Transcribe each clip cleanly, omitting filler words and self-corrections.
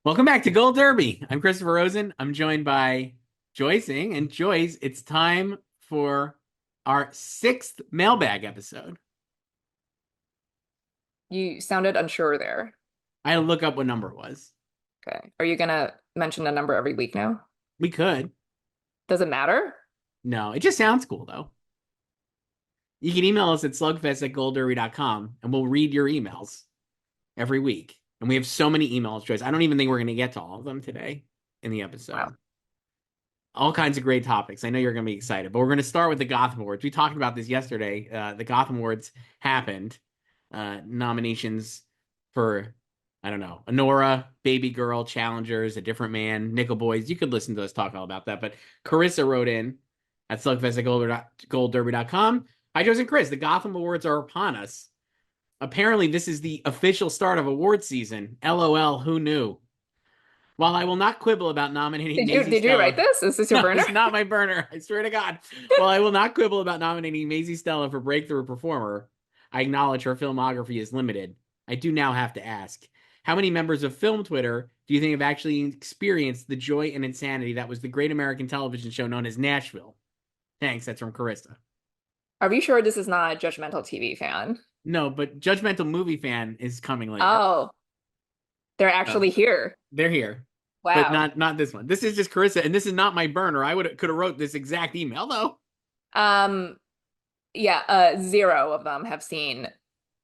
Welcome back to Gold Derby. I'm Christopher Rosen. I'm joined by Joyce Ing. And Joyce, it's time for our sixth mailbag episode. You sounded unsure there. I had to look up what number it was. Okay. Are you gonna mention a number every week now? We could. Does it matter? No, it just sounds cool, though. You can email us at slugfest@goldderby.com and we'll read your emails every week. And we have so many emails, Joyce. I don't even think we're going to get to all of them today in the Wow. episode. All kinds of great topics. I know you're going to be excited, but we're going to start with the Gotham Awards. We talked about this yesterday. The Gotham Awards happened. Nominations for, I don't know, Honora, Babygirl, Challengers, A Different Man, Nickel Boys. You could listen to us talk all about that. But Carissa wrote in at slugfest@goldderby.com. Hi, Joe and Chris. The Gotham Awards are upon us. Apparently, this is the official start of award season. LOL, who knew? While I will not quibble about nominating Did you Maisie did you write Stella, this? Is this your no, burner? it's not my burner. I swear to God. While I will not quibble about nominating Maisie Stella for Breakthrough Performer, I acknowledge her filmography is limited. I do now have to ask, how many members of Film Twitter do you think have actually experienced the joy and insanity that was the great American television show known as Nashville? Thanks, that's from Carissa. Are we sure this is not a judgmental TV fan? No, but Judgmental Movie Fan is coming later. Oh, they're So actually here. they're here. But Wow. not this one. This is just Carissa, and this is not my burner. I could have wrote this exact email though. Um, yeah, zero of them have seen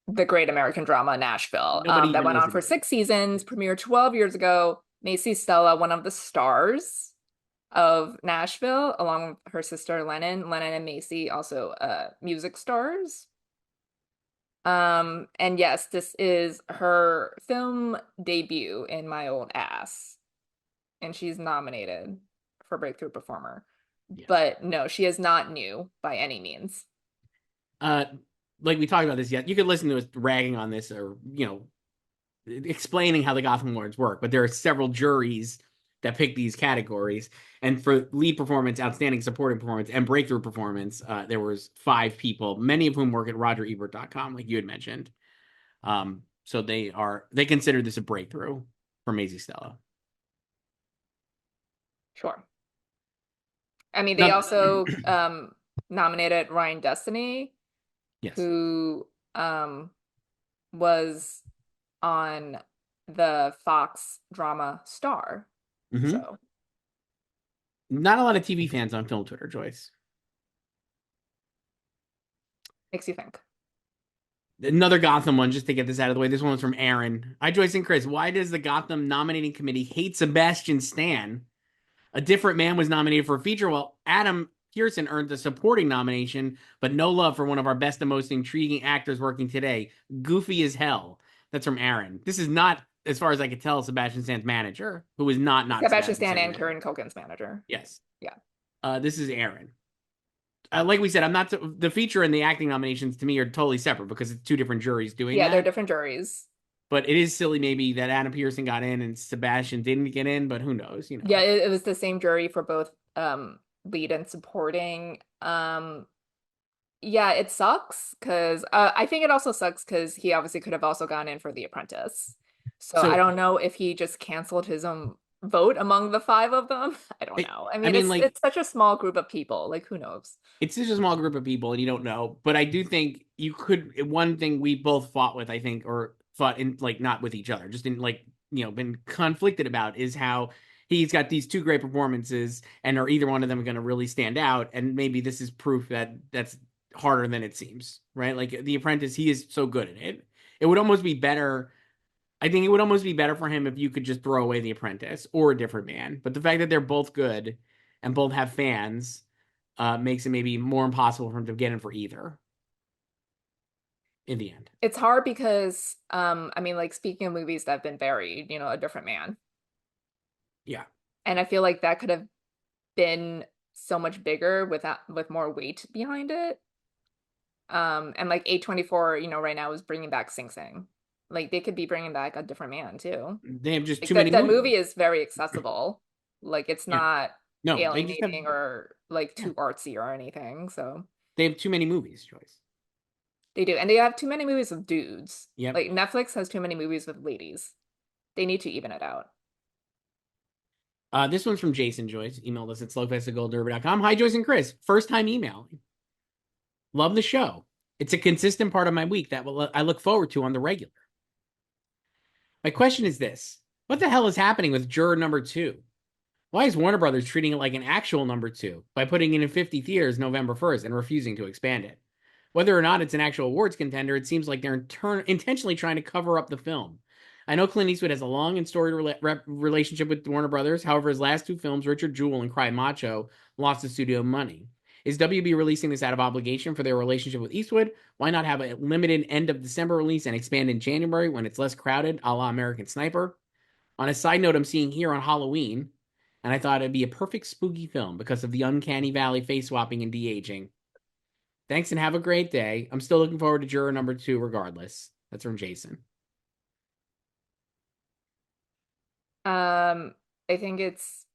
the great American drama Nashville. Nobody That even went on listened for to it. 6 seasons, premiered 12 years ago. Macy Stella, one of the stars of Nashville, along with her sister Lennon. Lennon and Macy also music stars. And yes, this is her film debut in My Old Ass, and she's nominated for Breakthrough Performer. Yes. But no, she is not new by any means. Uh, like we talked about this yet. You could listen to us ragging on this or, explaining how the Gotham Awards work, but there are several juries that pick these categories. And for lead performance, outstanding supporting performance, and breakthrough performance, there was 5 people, many of whom work at RogerEbert.com, like you had mentioned. So they consider this a breakthrough for Maisie Stella. Sure. I mean, they Now, also nominated Ryan Destiny, yes. who was on the Fox drama Star. Hmm. So Not a lot of TV fans on film Twitter, Joyce. makes you think. Another Gotham one, just to get this out of the way. This one was from Aaron. Hi, Joyce and Chris. Why does the Gotham nominating committee hate Sebastian Stan? A Different Man was nominated for a feature, while Adam Pearson earned the supporting nomination, but no love for one of our best and most intriguing actors working today. Goofy as hell. That's from Aaron. This is not, as far as I could tell, Sebastian Stan's manager, who is not Sebastian Sebastian Stan Stan's and manager. Kieran Culkin's manager. Yes. Yeah. This is Aaron. Like we said, I'm not the feature and the acting nominations to me are totally separate because it's 2 different juries doing Yeah, they're that. different juries. But it is silly maybe that Adam Pearson got in and Sebastian didn't get in, but who knows, Yeah, it was the same jury for both lead and supporting. Yeah, it sucks because I think it also sucks because he obviously could have also gone in for The Apprentice. So I So don't know if he just canceled his own vote among the 5 of them. I don't know. I I mean, mean, it's like, it's such a small group of people. Like, who knows? it's just a small group of people and you don't know. But I do think you could, one thing we both fought with, I think, or fought in, like, not with each other, just in, like, been conflicted about is how he's got these 2 great performances and are either one of them going to really stand out. And maybe this is proof that that's harder than it seems, right? Like, The Apprentice, he is so good at it. It would almost be better. I think it would almost be better for him if you could just throw away The Apprentice or A Different Man. But the fact that they're both good and both have fans makes it maybe more impossible for him to get in for either in the end. It's hard because I mean, like speaking of movies that have been buried, A Different Man. Yeah. And I feel like that could have been so much bigger with more weight behind it. And like A24, right now is bringing back Sing Sing. Like they could be bringing back A Different Man too. They have just Like too many that movies. movie is very accessible. Like it's Yeah. not No, they just have alienating or like yeah. too artsy or anything. So They have too many movies, Joyce. they do. And they have too many movies with dudes. Yep. Like Netflix has too many movies with ladies. They need to even it out. This one's from Jason Joyce. Emailed us at slugfest@goldderby.com. Hi, Joyce and Chris. First time emailing. Love the show. It's a consistent part of my week that I look forward to on the regular. My question is this. What the hell is happening with Juror number 2? Why is Warner Brothers treating it like an actual number 2 by putting it in 50 theaters November 1st and refusing to expand it? Whether or not it's an actual awards contender, it seems like they're intentionally trying to cover up the film. I know Clint Eastwood has a long and storied relationship with Warner Brothers. However, his last two films, Richard Jewell and Cry Macho, lost the studio money. Is WB releasing this out of obligation for their relationship with Eastwood? Why not have a limited end of December release and expand in January when it's less crowded, a la American Sniper? On a side note, I'm seeing here on Halloween, and I thought it'd be a perfect spooky film because of the uncanny valley face swapping and de-aging. Thanks and have a great day. I'm still looking forward to Juror number 2 regardless. That's from Jason. I think it's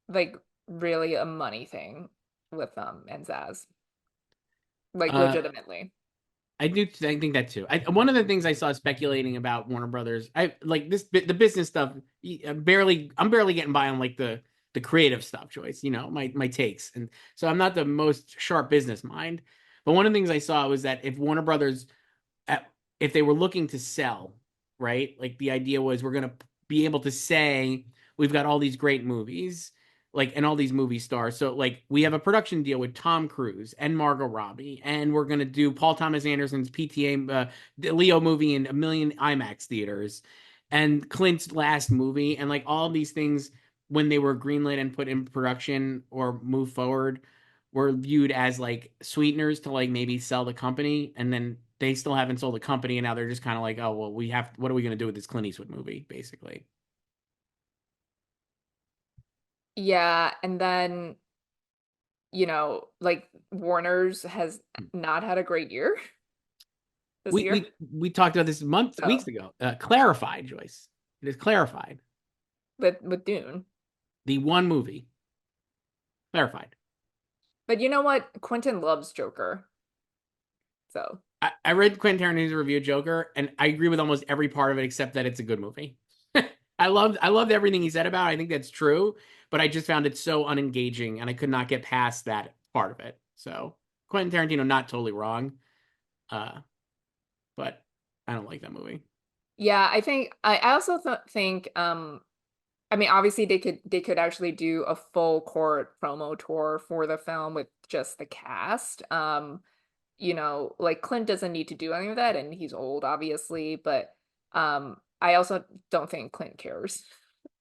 like really a money thing with them and Zaz. Like legitimately. I do think that too. One of the things I saw speculating about Warner Brothers, I like this the business stuff. I'm barely getting by on like the creative stuff, Joyce. You know my takes, and so I'm not the most sharp business mind. But one of the things I saw was that if Warner Brothers, if they were looking to sell, right, like the idea was we're gonna be able to say we've got all these great movies like and all these movie stars. So like we have a production deal with Tom Cruise and Margot Robbie, and we're gonna do Paul Thomas Anderson's PTA the Leo movie in a million IMAX theaters, and Clint's last movie, and like all these things when they were greenlit and put in production or move forward were viewed as like sweeteners to like maybe sell the company, and then they still haven't sold the company, and now they're just kind of like, oh well, we have. What are we gonna do with this Clint Eastwood movie, basically? Yeah, and then like Warner's has not had a great year this We year. we we talked about this weeks So ago. Clarified, Joyce. It is clarified. with Dune. The one movie clarified. But you know what? Quentin loves Joker. So I read Quentin Tarantino's review of Joker, and I agree with almost every part of it except that it's a good movie. I loved everything he said about it. I think that's true, but I just found it so unengaging, and I could not get past that part of it. So Quentin Tarantino not totally wrong, uh, but I don't like that movie. yeah, I also think I mean obviously they could actually do a full court promo tour for the film with just the cast. Like Clint doesn't need to do any of that and he's old obviously, but I also don't think Clint cares.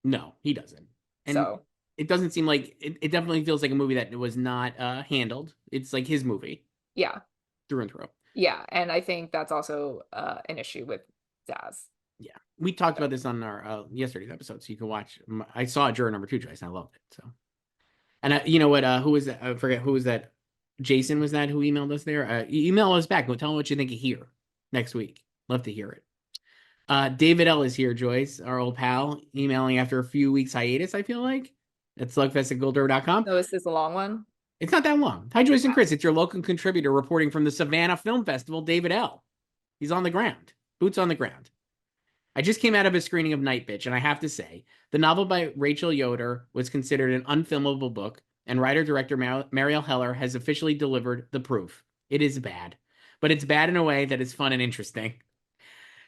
No, he doesn't, and So, it doesn't seem like it definitely feels like a movie that was not handled. It's like his movie yeah. through and through. Yeah, and I think that's also an issue with Zaz. Yeah, we talked about this on our yesterday's episode, so you can watch. I saw Juror number 2 twice, and I loved it. So, and you know what? Who was that? I forget who was that. Jason was that who emailed us there? Email us back. Tell them what you think of here next week. Love to hear it. David L is here, Joyce, our old pal, emailing after a few weeks hiatus. I feel like at slugfest@golddoor.com. So is this a long one? It's not that long. Hi, Joyce and Chris. It's your local contributor reporting from the Savannah Film Festival, David L. He's on the ground, boots on the ground. I just came out of a screening of Nightbitch, and I have to say, the novel by Rachel Yoder was considered an unfilmable book, and writer-director Marielle Heller has officially delivered the proof. It is bad, but it's bad in a way that is fun and interesting.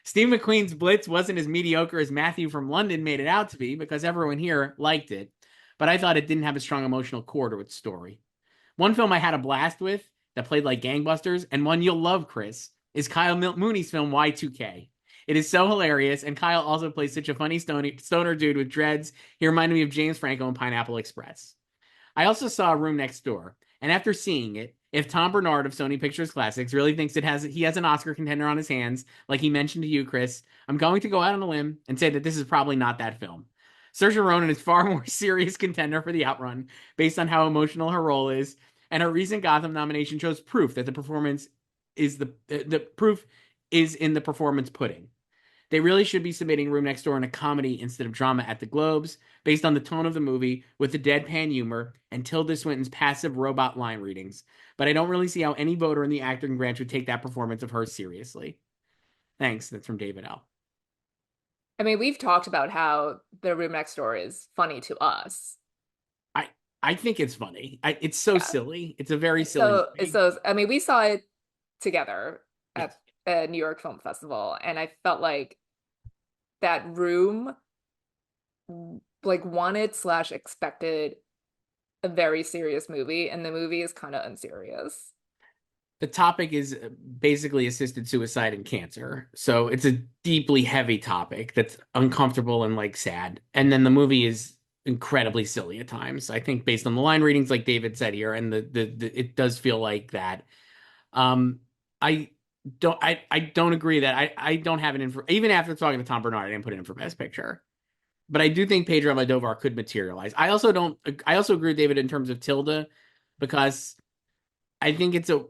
Steve McQueen's Blitz wasn't as mediocre as Matthew from London made it out to be because everyone here liked it, but I thought it didn't have a strong emotional core to its story. One film I had a blast with that played like gangbusters, and one you'll love, Chris, is Kyle Mooney's film Y2K. It is so hilarious, and Kyle also plays such a funny stoner dude with dreads. He reminded me of James Franco in Pineapple Express. I also saw Room Next Door, and after seeing it, if Tom Bernard of Sony Pictures Classics really thinks he has an Oscar contender on his hands, like he mentioned to you, Chris, I'm going to go out on a limb and say that this is probably not that film. Saoirse Ronan is far more serious contender for the outrun, based on how emotional her role is, and her recent Gotham nomination shows proof that the performance is the proof is in the performance pudding. They really should be submitting Room Next Door in a comedy instead of drama at the Globes, based on the tone of the movie, with the deadpan humor and Tilda Swinton's passive robot line readings. But I don't really see how any voter in the acting branch would take that performance of hers seriously. Thanks. That's from David L. I mean, we've talked about how The Room Next Door is funny to us. I I think it's funny. It's so Yeah. silly. It's a very silly So movie. I mean, we saw it together Yes. at a New York Film Festival, and I felt like that room like wanted slash expected a very serious movie, and the movie is kind of unserious. The topic is basically assisted suicide and cancer. So it's a deeply heavy topic that's uncomfortable and like sad. And then the movie is incredibly silly at times. I think based on the line readings, like David said here, and the it does feel like that. Um, I I don't agree that I don't have it in for even after talking to Tom Bernard, I didn't put it in for Best Picture. But I do think Pedro Almodovar could materialize. I also don't. I also agree with David in terms of Tilda because I think it's a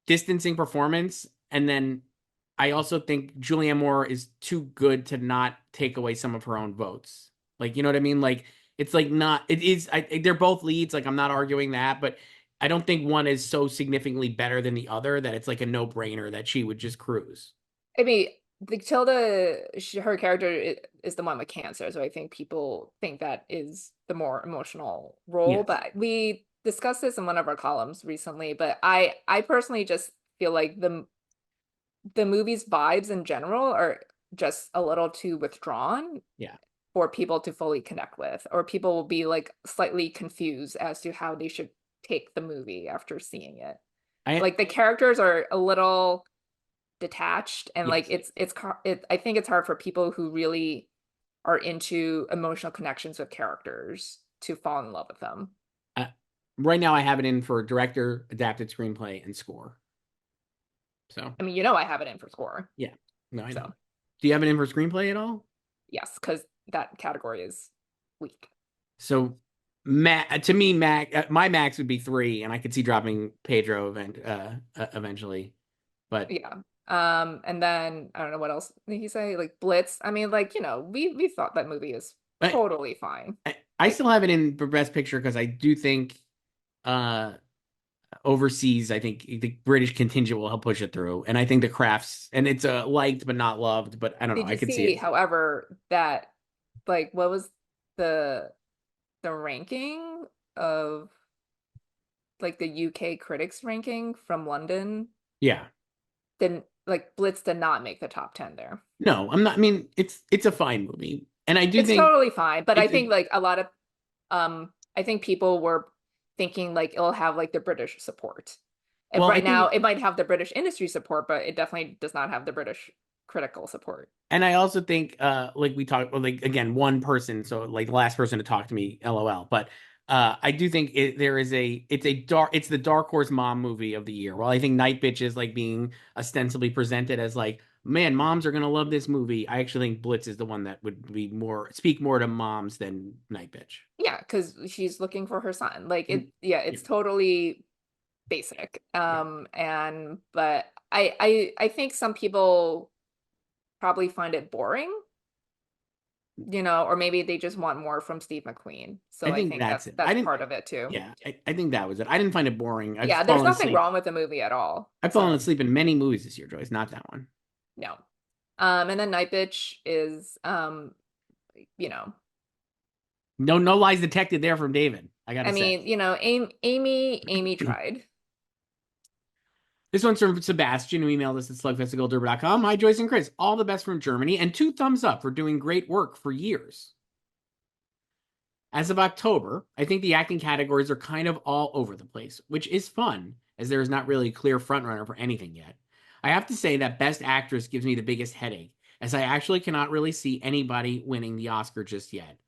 distancing performance. And then I also think Julianne Moore is too good to not take away some of her own votes. Like, you know what I mean? Like, it's like not, it is, they're both leads. Like, I'm not arguing that, but I don't think one is so significantly better than the other that it's like a no brainer that she would just cruise. I mean, the Tilda, her character is the one with cancer, so I think people think that is the more emotional role. Yes. But we discussed this in one of our columns recently. But I personally just feel like the movie's vibes in general are just a little too withdrawn Yeah. for people to fully connect with, or people will be like slightly confused as to how they should take the movie after seeing it. I, Like the characters are a little detached, and like yes. I think it's hard for people who really are into emotional connections with characters to fall in love with them. Uh, right now, I have it in for director, adapted screenplay, and score. So, I mean, I have it in for score. yeah. No, I know. So Do you have it in for screenplay at all? yes, because that category is weak. So, to me, my max would be three, and I could see dropping Pedro eventually. But Yeah. And then I don't know what else did he say? Like Blitz. I mean, like, we thought that movie is I, totally fine. I Like, still have it in for Best Picture because I do think uh, overseas, I think the British contingent will help push it through, and I think the crafts and it's liked but not loved. But I don't know. did I you could see see, it. however, that like what was the ranking of like the UK critics ranking from London? Yeah. Then like Blitz did not make the top 10 there. No, I'm not. I mean, it's a fine movie, and I do It's think totally fine, but I it's think a like a lot of I think people were thinking like it'll have like the British support. And well. I right now think it might have the British industry support, but it definitely does not have the British critical support. And I also think, like we talked, well, like again, one person, so like the last person to talk to me, LOL. But I do think it's the dark horse mom movie of the year. While I think Nightbitch is like being ostensibly presented as like, man, moms are gonna love this movie. I actually think Blitz is the one that would be speak more to moms than Nightbitch. Yeah, because she's looking for her son. Like Mm, yeah, yeah, it's totally basic. yeah. And but I think some people probably find it boring, or maybe they just want more from Steve McQueen. I So I think think that's it. I that's didn't. part of it too. Yeah, I think that was it. I didn't find it boring. Yeah, there's nothing wrong with the movie at all. I've fallen So asleep in many movies this year, Joyce. Not that one. no. And then Night Bitch is you know, No, no lies detected there from David. I I gotta say. mean, Amy tried. This one's from Sebastian, who emailed us at slugfest@goldderby.com. Hi, Joyce and Chris. All the best from Germany, and 2 thumbs up for doing great work for years. As of October, I think the acting categories are kind of all over the place, which is fun, as there is not really a clear frontrunner for anything yet. I have to say that Best Actress gives me the biggest headache, as I actually cannot really see anybody winning the Oscar just yet.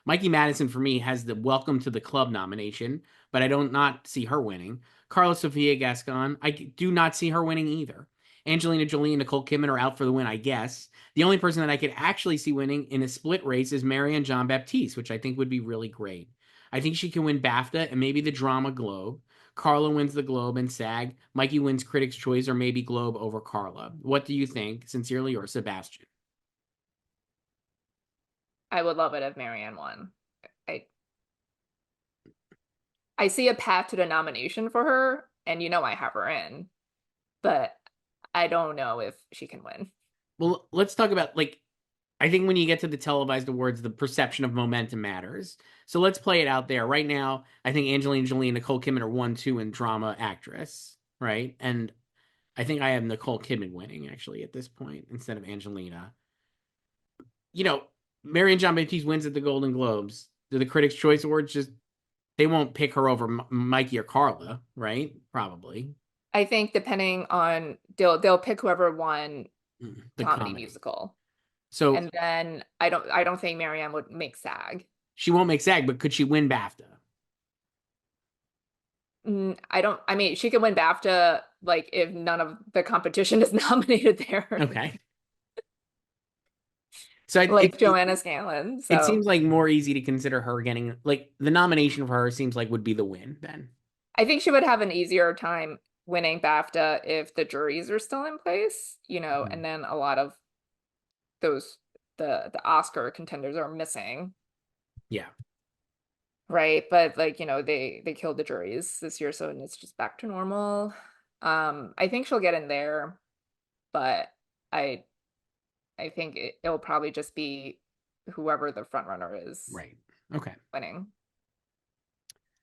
Mikey Madison, for me, has the Welcome to the Club nomination, but I don't not see her winning. Carla Sofia Gascon, I do not see her winning either. Angelina Jolie and Nicole Kidman are out for the win, I guess. The only person that I could actually see winning in a split race is Marianne Jean-Baptiste, which I think would be really great. I think she can win BAFTA and maybe the Drama Globe. Carla wins the Globe and SAG. Mikey wins Critics' Choice or maybe Globe over Carla. What do you think? Sincerely, yours, Sebastian. I would love it if Marianne won. I I see a path to the nomination for her, and I have her in, but I don't know if she can win. Well, let's talk about like I think when you get to the televised awards, the perception of momentum matters. So let's play it out there. Right now, I think Angelina Jolie and Nicole Kidman are 1-2 in drama actress, right? And I think I have Nicole Kidman winning actually at this point instead of Angelina. You know, Marianne Jean-Baptiste wins at the Golden Globes. Do the Critics' Choice Awards just they won't pick her over Mikey or Carla, right? Probably. I think depending on they'll pick whoever won The comedy comedy. musical. So And then I don't think Marianne would make SAG. she won't make SAG, but could she win BAFTA? I mean, she could win BAFTA like if none of the competition is nominated there. Okay. So Like Joanna Scanlon. it So seems like more easy to consider her getting like the nomination for her seems like would be the win then. I think she would have an easier time winning BAFTA if the juries are still in place, Mhm. and then a lot of those the Oscar contenders are missing, Yeah. right? But like, they killed the juries this year, so it's just back to normal. I think she'll get in there, but I I think it'll probably just be whoever the front runner is Right. Okay. winning.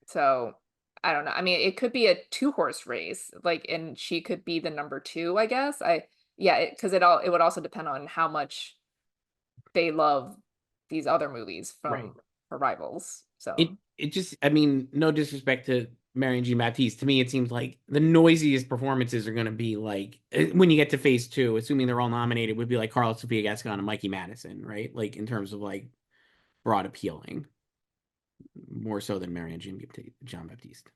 So I don't know. I mean, it could be a two-horse race, like, and she could be the number two, I guess. Yeah, because it would also depend on how much they love these other movies Right. from her rivals. It So it just I mean, no disrespect to Marion Jean Baptiste. To me, it seems like the noisiest performances are gonna be like when you get to phase two, assuming they're all nominated, would be like Carlos Sofia Gascon and Mikey Madison, right? Like in terms of like broad appealing, more so than Marion Jean Baptiste.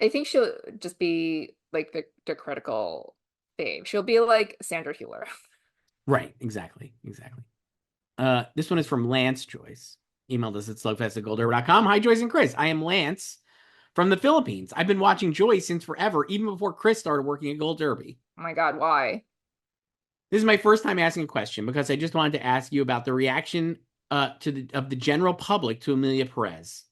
I think she'll just be like the critical fave. She'll be like Sandra Hüller. Right, exactly. Exactly. This one is from Lance Joyce. Emailed us at slugfest@goldderby.com. Hi, Joyce and Chris. I am Lance from the Philippines. I've been watching Joyce since forever, even before Chris started working at Gold Derby. Oh my God, why? This is my first time asking a question because I just wanted to ask you about the reaction of the general public to Emilia Perez.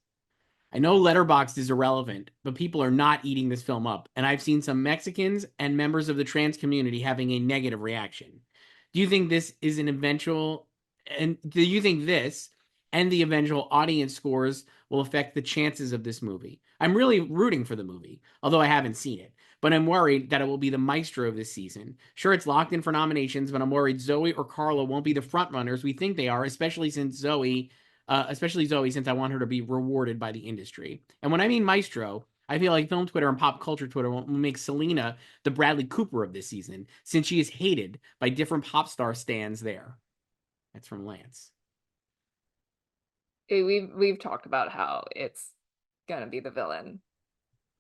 I know Letterboxd is irrelevant, but people are not eating this film up, and I've seen some Mexicans and members of the trans community having a negative reaction. Do you think this is an eventual, and do you think this and the eventual audience scores will affect the chances of this movie? I'm really rooting for the movie, although I haven't seen it, but I'm worried that it will be the maestro of this season. Sure, it's locked in for nominations, but I'm worried Zoe or Carla won't be the front runners we think they are, especially Zoe, since I want her to be rewarded by the industry. And when I mean maestro, I feel like film Twitter and pop culture Twitter will make Selena the Bradley Cooper of this season, since she is hated by different pop star stands there. That's from Lance. We've talked about how it's gonna be the villain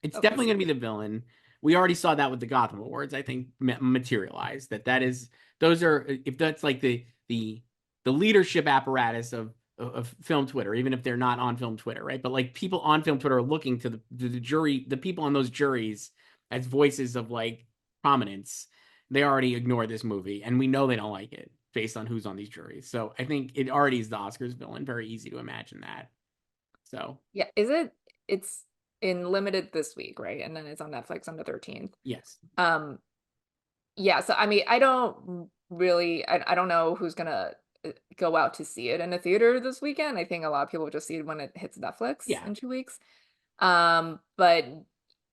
It's of the definitely going to season. be the villain. We already saw that with the Gotham Awards. I think materialized that is those are if that's like the leadership apparatus of film Twitter, even if they're not on film Twitter, right? But like people on film Twitter are looking to the jury, the people on those juries as voices of like prominence. They already ignore this movie, and we know they don't like it based on who's on these juries. So I think it already is the Oscars villain. Very easy to imagine that. So Yeah, it's in limited this week, right? And then it's on Netflix on the 13th. yes, Um, yeah, so I mean, I don't know who's gonna go out to see it in the theater this weekend. I think a lot of people will just see it when it hits Netflix yeah. in 2 weeks. But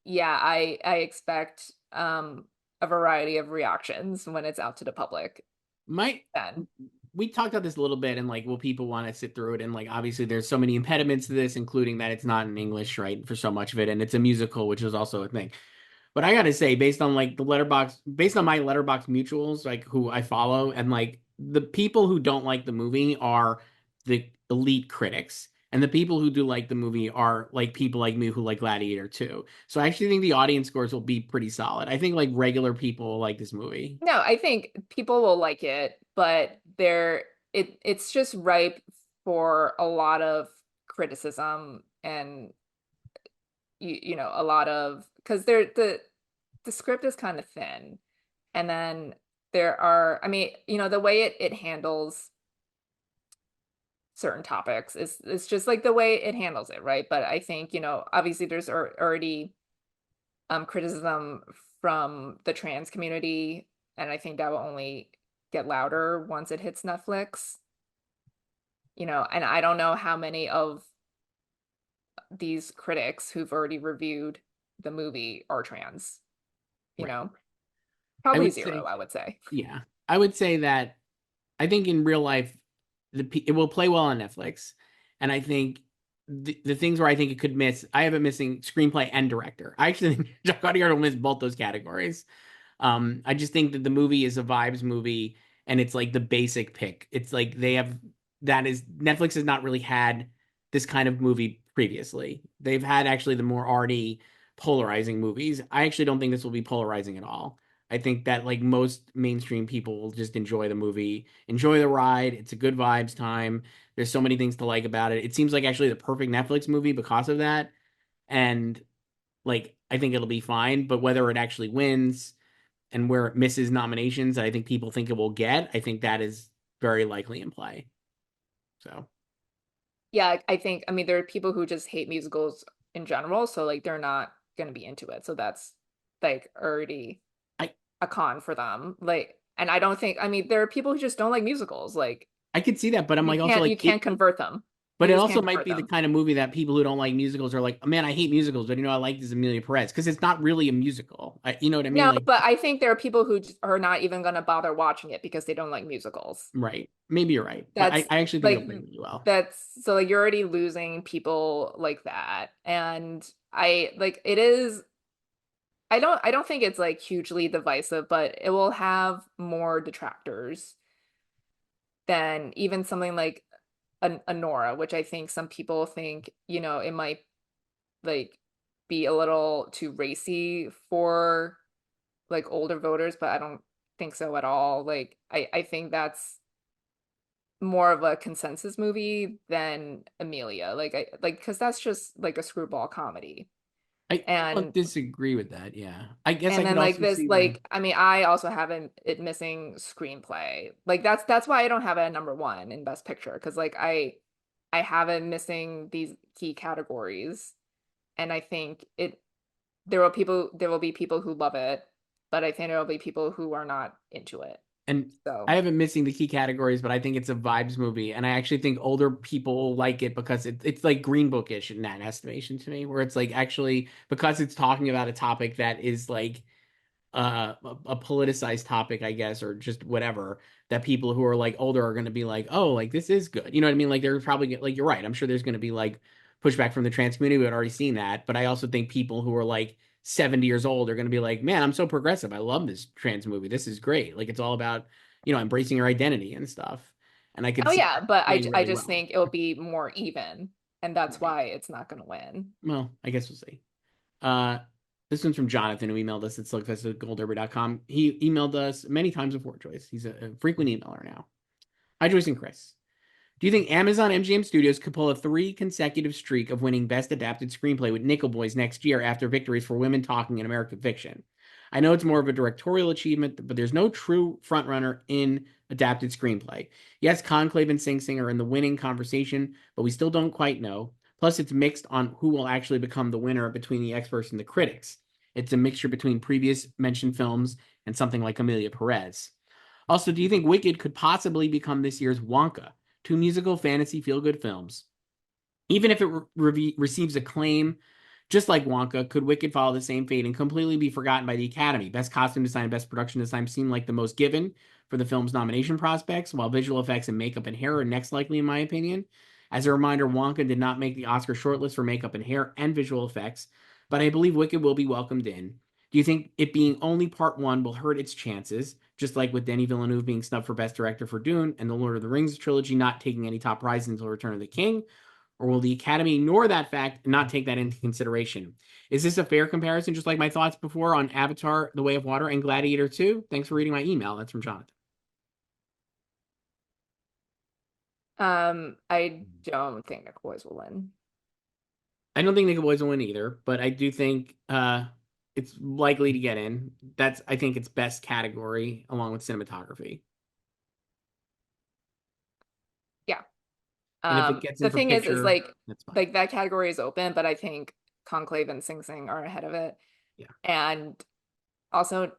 yeah, I expect a variety of reactions when it's out to the public My then. we talked about this a little bit and like will people want to sit through it and like obviously there's so many impediments to this including that it's not in English right for so much of it and it's a musical which is also a thing. But I gotta say, based on like based on my letterbox mutuals, like who I follow, and like the people who don't like the movie are the elite critics. And the people who do like the movie are like people like me who like Gladiator too. So I actually think the audience scores will be pretty solid. I think like regular people will like this movie. No, I think people will like it, but it's just ripe for a lot of criticism and a lot of because the script is kind of thin. And then there are, I mean, the way it handles certain topics is just like the way it handles it, right? But I think, obviously there's already criticism from the trans community, and I think that will only get louder once it hits Netflix. And I don't know how many of these critics who've already reviewed the movie are trans, you Right. know? I Probably would zero, say, I would say. yeah, I would say that I think in real life, it will play well on Netflix, and I think the things where I think it could miss, I have it missing screenplay and director. I actually think Jack Audiard will miss both those categories. I just think that the movie is a vibes movie, and it's like the basic pick. It's like they have that is Netflix has not really had this kind of movie previously. They've had actually the more arty, polarizing movies. I actually don't think this will be polarizing at all. I think that like most mainstream people will just enjoy the movie, enjoy the ride. It's a good vibes time. There's so many things to like about it. It seems like actually the perfect Netflix movie because of that. And like I think it'll be fine, but whether it actually wins and where it misses nominations that I think people think it will get, I think that is very likely in play. So Yeah, I think, I mean, there are people who just hate musicals in general, so like they're not gonna be into it. So that's like already I a con for them. Like, and I don't think, I mean, there are people who just don't like musicals. Like, I could see that, but I'm you like also can't you like can't it, convert them. but You it just also can't might convert be the them. kind of movie that people who don't like musicals are like, man, I hate musicals, but I like this Emilia Perez because it's not really a musical. You know what I mean? No, Like, but I think there are people who just are not even gonna bother watching it because they don't like musicals. right? Maybe you're right, but That's I actually think it'll like play really well. that's so like you're already losing people like that. And I like it is I don't think it's like hugely divisive, but it will have more detractors than even something like a Nora, which I think some people think, it might like be a little too racy for like older voters, but I don't think so at all. Like I think that's more of a consensus movie than Amelia. Like because that's just like a screwball comedy. I don't And disagree with that. Yeah, I guess I and could then like also this, see where like I mean, I also have it missing screenplay. Like that's why I don't have it at number one in Best Picture because like I have it missing these key categories, and I think there will be people who love it, but I think there will be people who are not into it. and I So haven't missing the key categories, but I think it's a vibes movie, and I actually think older people like it because it's like Green Bookish in that estimation to me, where it's like actually because it's talking about a topic that is like a politicized topic, I guess, or just whatever, that people who are like older are going to be like, oh, like this is good. You know what I mean? Like they're probably like you're right. I'm sure there's going to be like pushback from the trans community. We had already seen that, but I also think people who are like 70 years old are going to be like, man, I'm so progressive. I love this trans movie. This is great. Like it's all about embracing your identity and stuff. And I could oh see yeah, that but playing I really just well. think it'll be more even, and that's Right. why it's not going to win. Well, I guess we'll see. Uh, this one's from Jonathan, who emailed us at slugfest@goldderby.com. He emailed us many times before, Joyce. He's a frequent emailer now. Hi, Joyce and Chris. Do you think Amazon MGM Studios could pull a three consecutive streak of winning Best Adapted Screenplay with Nickel Boys next year after victories for Women Talking in American Fiction? I know it's more of a directorial achievement, but there's no true frontrunner in adapted screenplay. Yes, Conclave and Sing Sing are in the winning conversation, but we still don't quite know. Plus, it's mixed on who will actually become the winner between the experts and the critics. It's a mixture between previous mentioned films and something like Emilia Perez. Also, do you think Wicked could possibly become this year's Wonka? Two musical fantasy feel good films. Even if it receives acclaim, just like Wonka, could Wicked follow the same fate and completely be forgotten by the Academy? Best costume design and best production design seem like the most given for the film's nomination prospects, while visual effects and makeup and hair are next likely, in my opinion. As a reminder, Wonka did not make the Oscar shortlist for makeup and hair and visual effects, but I believe Wicked will be welcomed in. Do you think it being only part one will hurt its chances, just like with Denis Villeneuve being snubbed for Best Director for Dune and the Lord of the Rings trilogy not taking any top prizes until Return of the King? Or will the Academy ignore that fact and not take that into consideration? Is this a fair comparison, just like my thoughts before on Avatar, The Way of Water, and Gladiator 2? Thanks for reading my email. That's from Jonathan. I don't think Nicole Boys will win. I don't think Nickel Boys will win either, but I do think it's likely to get in. That's, I think, its best category along with cinematography. Yeah. And if it gets in The for thing is picture, like that's fine. that category is open, but I think Conclave and Sing Sing are ahead of it. Yeah. And also,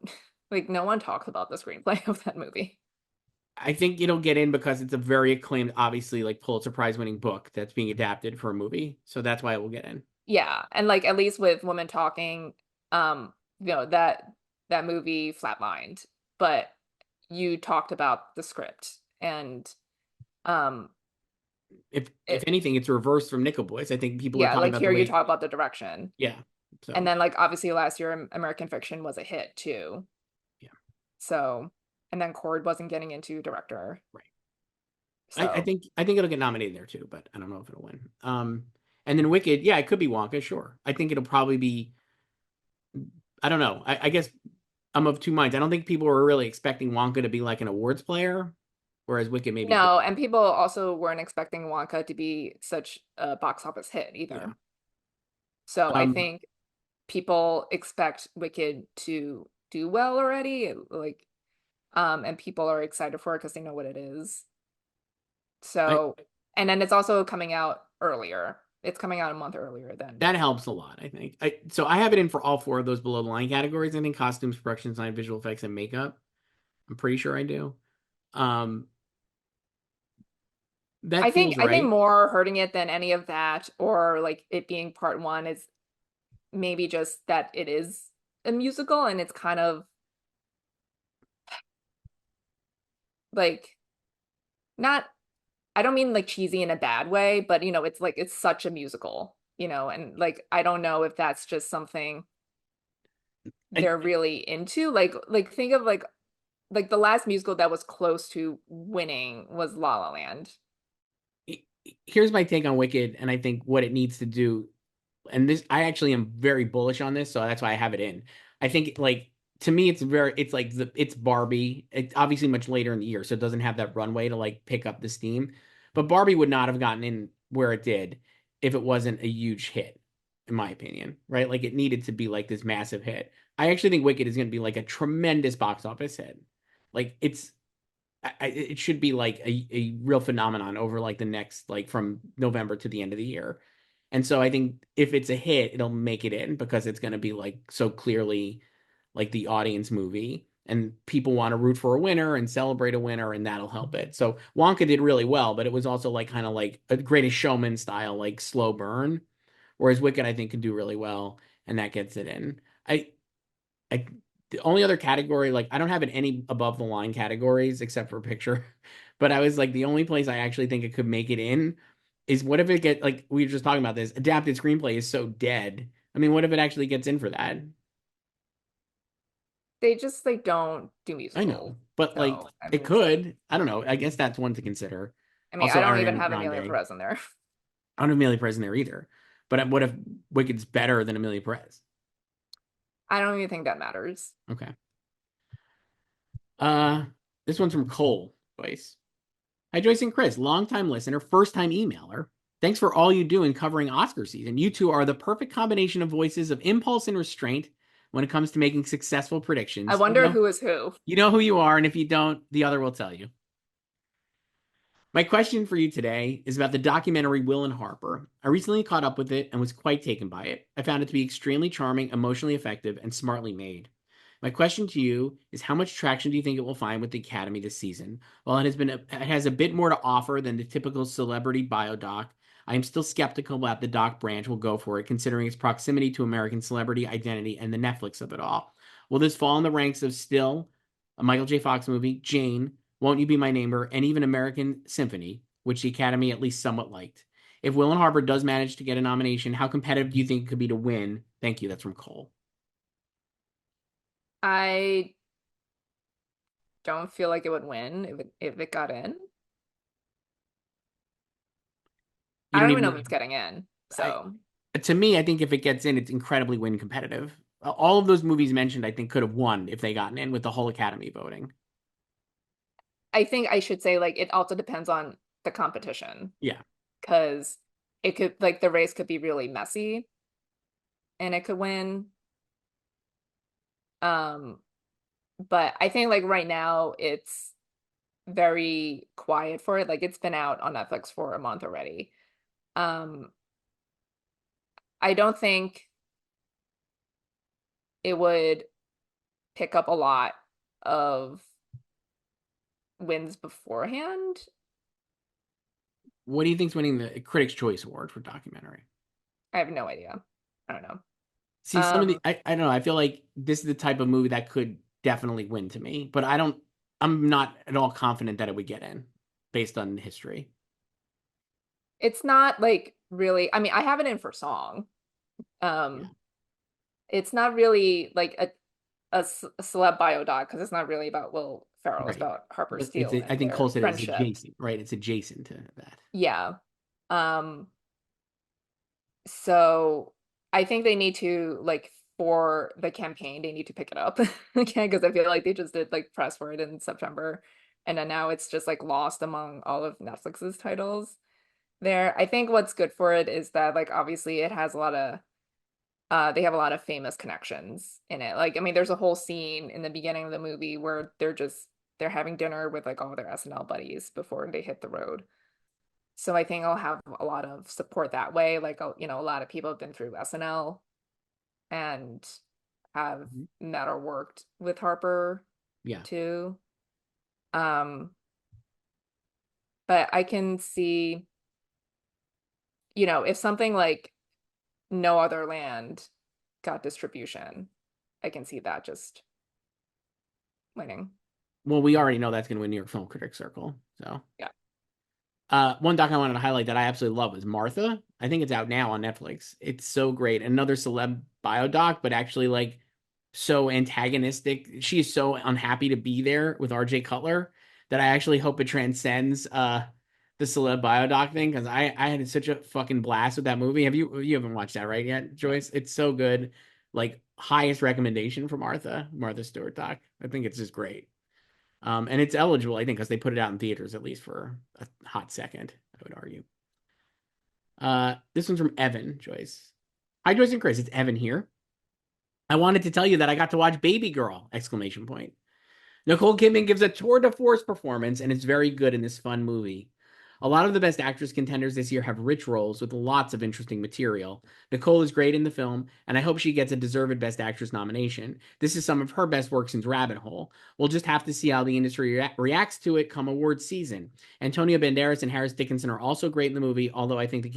like no one talks about the screenplay of that movie. I think it'll get in because it's a very acclaimed, obviously, like Pulitzer Prize winning book that's being adapted for a movie. So that's why it will get in. Yeah, and like at least with Women Talking, that movie flatlined, but you talked about the script and um If it anything, it's reversed from Nickel Boys. I think people are yeah, talking like about the here you way, talk about the direction. yeah. And So then like obviously last year American Fiction was a hit too. yeah, So and then Cord wasn't getting into director. right. So I think it'll get nominated there too, but I don't know if it'll win. And then Wicked, yeah, it could be Wonka, sure. I think it'll probably be. I don't know. I guess I'm of two minds. I don't think people were really expecting Wonka to be like an awards player, whereas Wicked maybe did. no, and people also weren't expecting Wonka to be such a box office hit Yeah. either. So I Um, think people expect Wicked to do well already, like and people are excited for it because they know what it is. I So and then it's also coming out earlier. It's coming out a month earlier than that helps a lot, I think. So I have it in for all four of those below the line categories. I think costumes, production design, visual effects, and makeup. I'm pretty sure I do. Um, that feels I think right. more hurting it than any of that or like it being part one is maybe just that it is a musical and it's kind of like not I don't mean like cheesy in a bad way, but it's like it's such a musical, and like I don't know if that's just something I, they're really into. Like think of like the last musical that was close to winning was La La Land. Here's my take on Wicked, and I think what it needs to do. And this, I actually am very bullish on this, so that's why I have it in. I think like to me, it's like it's Barbie. It's obviously much later in the year, so it doesn't have that runway to like pick up the steam. But Barbie would not have gotten in where it did if it wasn't a huge hit, in my opinion, right? Like it needed to be like this massive hit. I actually think Wicked is going to be like a tremendous box office hit. Like it should be like a real phenomenon over like the next like from November to the end of the year. And so I think if it's a hit, it'll make it in because it's going to be like so clearly like the audience movie and people want to root for a winner and celebrate a winner and that'll help it. So Wonka did really well, but it was also like kind of like a Greatest Showman style like slow burn, whereas Wicked I think can do really well and that gets it in. I the only other category, like I don't have it any above the line categories except for picture, but I was like the only place I actually think it could make it in is what if it get like we were just talking about this adapted screenplay is so dead. I mean, what if it actually gets in for that? They just like don't do I musicals. know, but like So I it mean, could. I don't know. I guess that's one to consider. I Also, don't even Ariana have Amelia Grande. Perez in there. I don't have Amelia Perez in there either. But what if Wicked's better than Amelia Perez? I don't even think that matters. Okay. Uh, this one's from Cole Joyce. Hi, Joyce and Chris, longtime listener, first time emailer. Thanks for all you do in covering Oscar season. You two are the perfect combination of voices of impulse and restraint when it comes to making successful I predictions. wonder who is who. You know who you are, and if you don't, the other will tell you. My question for you today is about the documentary Will and Harper. I recently caught up with it and was quite taken by it. I found it to be extremely charming, emotionally effective, and smartly made. My question to you is how much traction do you think it will find with the Academy this season? While it has a bit more to offer than the typical celebrity biodoc, I am still skeptical about the doc branch will go for it, considering its proximity to American celebrity identity and the Netflix of it all. Will this fall in the ranks of Still, a Michael J. Fox movie, Jane, Won't You Be My Neighbor, and even American Symphony, which the Academy at least somewhat liked? If Will and Harper does manage to get a nomination, how competitive do you think it could be to win? Thank you. That's from Cole. I don't feel like it would win if it got in. You I don't don't even know even. if it's getting in. I, So to me, I think if it gets in, it's incredibly win competitive. All of those movies mentioned, I think, could have won if they gotten in with the whole Academy voting. I think I should say like it also depends on the competition Yeah. because it could like the race could be really messy and it could win. Um, but I think like right now it's very quiet for it. Like it's been out on Netflix for a month already. Um, I don't think it would pick up a lot of wins beforehand. What do you think's winning the Critics' Choice Award for documentary? I have no idea. I don't know. See, some of the Um, I don't know. I feel like this is the type of movie that could definitely win to me, but I'm not at all confident that it would get in based on history. it's not like really, I mean, I have it in for song. Yeah. Um, it's not really like a celeb biodoc because it's not really about Will Ferrell. It's Right. about Harper But Steele I and think their Cole said it's friendship. adjacent, right? It's adjacent to that. Yeah. Um, so I think they need to like for the campaign, they need to pick it up again because I feel like they just did like press for it in September, and then now it's just like lost among all of Netflix's titles there. I think what's good for it is that like obviously it has a lot of they have a lot of famous connections in it. Like I mean there's a whole scene in the beginning of the movie where they're having dinner with like all their SNL buddies before they hit the road. So I think I'll have a lot of support that way. Like, you know, a lot of people have been through SNL and have Mhm. met or worked with Harper Yeah. too. Um, but I can see, you know, if something like No Other Land got distribution, I can see that just winning. Well, we already know that's going to win New York Film Critics Circle. So, Yeah. one doc I wanted to highlight that I absolutely love is Martha. I think it's out now on Netflix. It's so great. Another celeb biodoc, but actually like so antagonistic. She's so unhappy to be there with RJ Cutler that I actually hope it transcends the celeb biodoc thing because I had such a fucking blast with that movie. You haven't watched that right yet, Joyce? It's so good. Like highest recommendation for Martha Stewart doc. I think it's just great. And it's eligible, I think, because they put it out in theaters at least for a hot second, I would argue. This one's from Evan, Joyce. Hi, Joyce and Chris. It's Evan here. I wanted to tell you that I got to watch Babygirl! Exclamation point. Nicole Kidman gives a tour de force performance and is very good in this fun movie. A lot of the best actress contenders this year have rich roles with lots of interesting material. Nicole is great in the film, and I hope she gets a deserved Best Actress nomination. This is some of her best work since Rabbit Hole. We'll just have to see how the industry reacts to it come awards season. Antonio Banderas and Harris Dickinson are also great in the movie, although I think the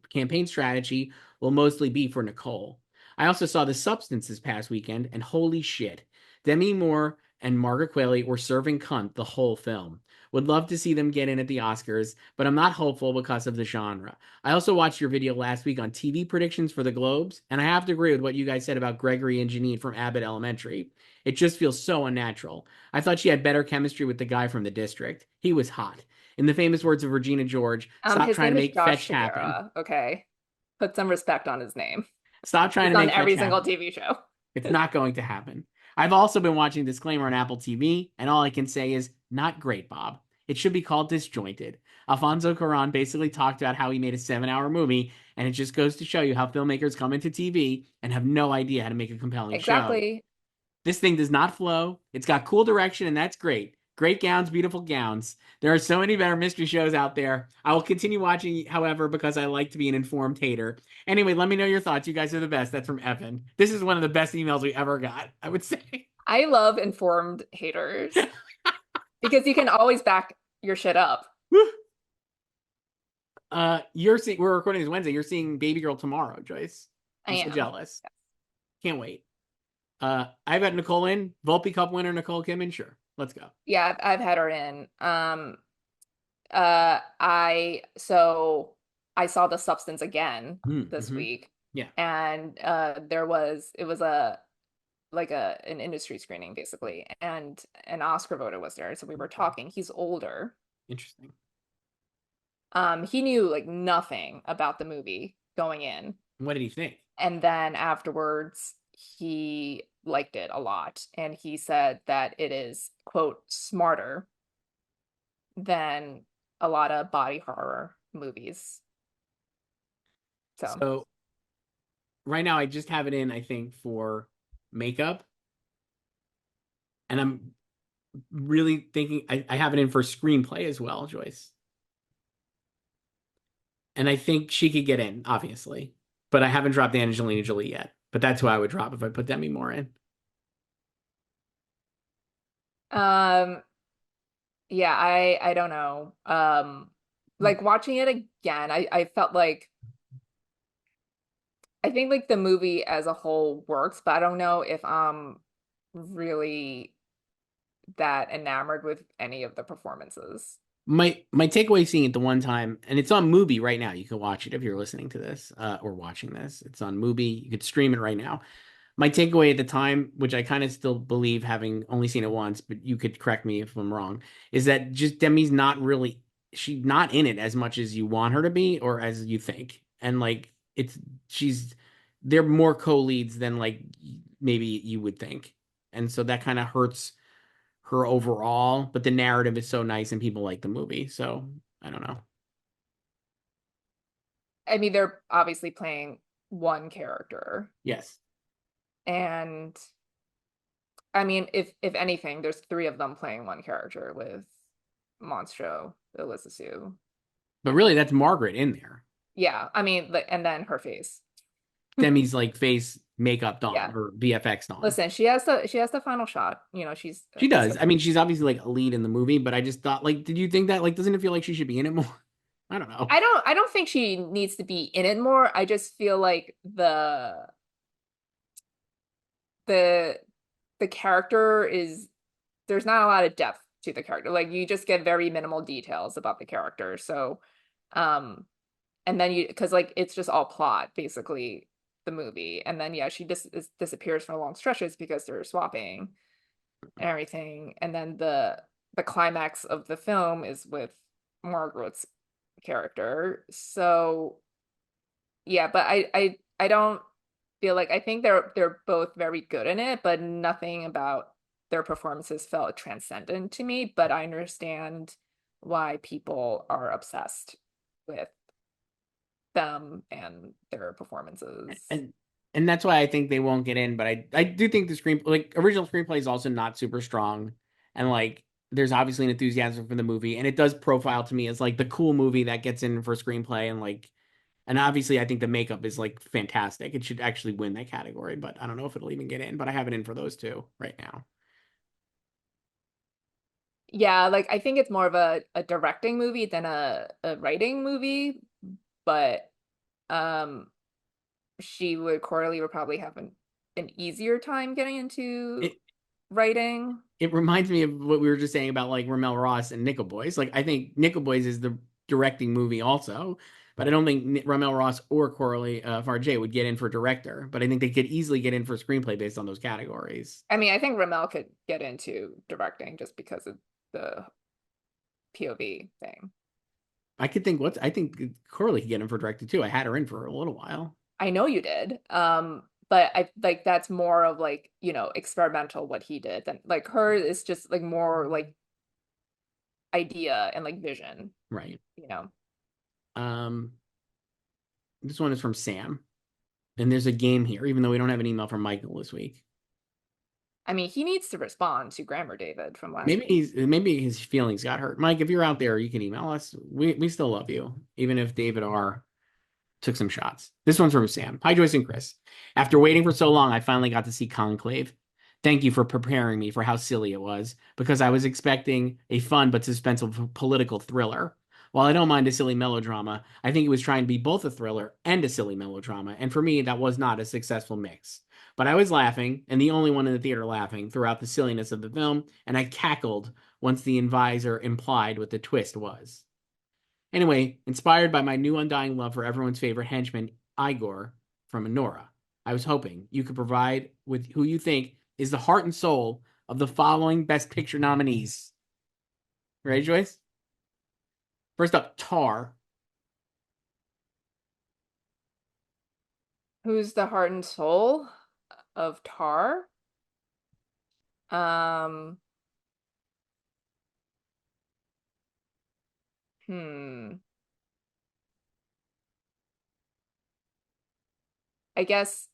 campaign strategy will mostly be for Nicole. I also saw The Substance this past weekend, and holy shit. Demi Moore and Margaret Qualley were serving cunt the whole film. Would love to see them get in at the Oscars, but I'm not hopeful because of the genre. I also watched your video last week on TV predictions for the Globes, and I have to agree with what you guys said about Gregory and Janine from Abbott Elementary. It just feels so unnatural. I thought she had better chemistry with the guy from The District. He was hot. In the famous words of Regina George, stop His trying to name is make Josh fetch happen. Tagara. Okay. Put some respect on his name. Stop trying He's to on make fetch every single happen. TV show. It's not going to happen. I've also been watching Disclaimer on Apple TV, and all I can say is, not great, Bob. It should be called Disjointed. Alfonso Cuarón basically talked about how he made a 7-hour movie, and it just goes to show you how filmmakers come into TV and have no idea how to make a compelling show. Exactly. This thing does not flow. It's got cool direction, and that's great. Great gowns, beautiful gowns. There are so many better mystery shows out there. I will continue watching, however, because I like to be an informed hater. Anyway, let me know your thoughts. You guys are the best. That's from Evan. This is one of the best emails we ever got, I would say. I love informed haters because you can always back your shit up. We're recording this Wednesday. You're seeing Babygirl tomorrow, Joyce. I I'm so am. jealous. Can't wait. I bet Nicole in. Volpe Cup winner Nicole Kidman. Sure. Let's go. Yeah, I've had her in. I saw The Substance again this Mm-hmm. week, Yeah. and it was an industry screening basically, and an Oscar voter was there, so we were talking. He's older. Interesting. He knew like nothing about the movie going in, What did he think? and then afterwards he liked it a lot, and he said that it is, quote, smarter than a lot of body horror movies. So, So right now I just have it in, I think, for makeup. And I'm really thinking I have it in for screenplay as well, Joyce. And I think she could get in, obviously. But I haven't dropped Angelina Jolie yet. But that's who I would drop if I put Demi Moore in. um, Yeah, I don't know. Like watching it again, I felt like I think like the movie as a whole works, but I don't know if I'm really that enamored with any of the performances. My takeaway seeing it the one time, and it's on Mubi right now. You can watch it if you're listening to this or watching this. It's on Mubi. You could stream it right now. My takeaway at the time, which I kind of still believe, having only seen it once, but you could correct me if I'm wrong, is that just Demi's not really, she's not in it as much as you want her to be or as you think. And like it's she's they're more co-leads than like maybe you would think. And so that kind of hurts her overall, but the narrative is so nice and people like the movie. So I don't know. I mean, they're obviously playing one character, Yes. and I mean, if anything, there's three of them playing one character with Monstro, Alyssa Sue. But really that's Margaret in there. Yeah, I mean, like, and then her face. Demi's like face makeup on Yeah. or VFX on. Listen, she has the final shot. You know, she's She it's does. her. I mean, she's obviously like a lead in the movie, but I just thought, like, did you think that, like, doesn't it feel like she should be in it more? I don't know. I don't think she needs to be in it more. I just feel like the the character is there's not a lot of depth to the character. Like you just get very minimal details about the character. So um and then you because like it's just all plot basically the movie. And then yeah, she just disappears for long stretches because they're swapping and everything. And then the climax of the film is with Margaret's character. So yeah, but I don't feel like I think they're both very good in it, but nothing about their performances felt transcendent to me. But I understand why people are obsessed with them and their performances. And and that's why I think they won't get in. But I do think the screen like original screenplay is also not super strong, and like there's obviously an enthusiasm for the movie, and it does profile to me as like the cool movie that gets in for screenplay, and like and obviously I think the makeup is like fantastic. It should actually win that category, but I don't know if it'll even get in. But I have it in for those two right now. Yeah, like I think it's more of a directing movie than a writing movie, but um Coralie would probably have an easier time getting into It writing. it reminds me of what we were just saying about like Ramel Ross and Nickel Boys. Like I think Nickel Boys is the directing movie also, but I don't think Ramel Ross or Coralie Farjay would get in for director. But I think they could easily get in for screenplay based on those categories. I mean, I think Ramel could get into directing just because of the POV thing. I think Coralie could get in for directing too. I had her in for a little while. I know you did. But I like that's more of like, you know, experimental what he did than like her is just like more like idea and like vision, Right. you know. Um, this one is from Sam, and there's a game here, even though we don't have an email from Michael this week. I mean, he needs to respond to Grammar David from last week. Maybe his feelings got hurt. Mike, if you're out there, you can email us. We still love you, even if David R took some shots. This one's from Sam. Hi, Joyce and Chris. After waiting for so long, I finally got to see Conclave. Thank you for preparing me for how silly it was, because I was expecting a fun but suspenseful political thriller. While I don't mind a silly melodrama, I think it was trying to be both a thriller and a silly melodrama, and for me, that was not a successful mix. But I was laughing, and the only one in the theater laughing throughout the silliness of the film, and I cackled once the advisor implied what the twist was. Anyway, inspired by my new undying love for everyone's favorite henchman, Igor from Nora, I was hoping you could provide with who you think is the heart and soul of the following Best Picture nominees. Ready, Joyce? First up, Tar. Who's the heart and soul of Tar? Um, hmm. I guess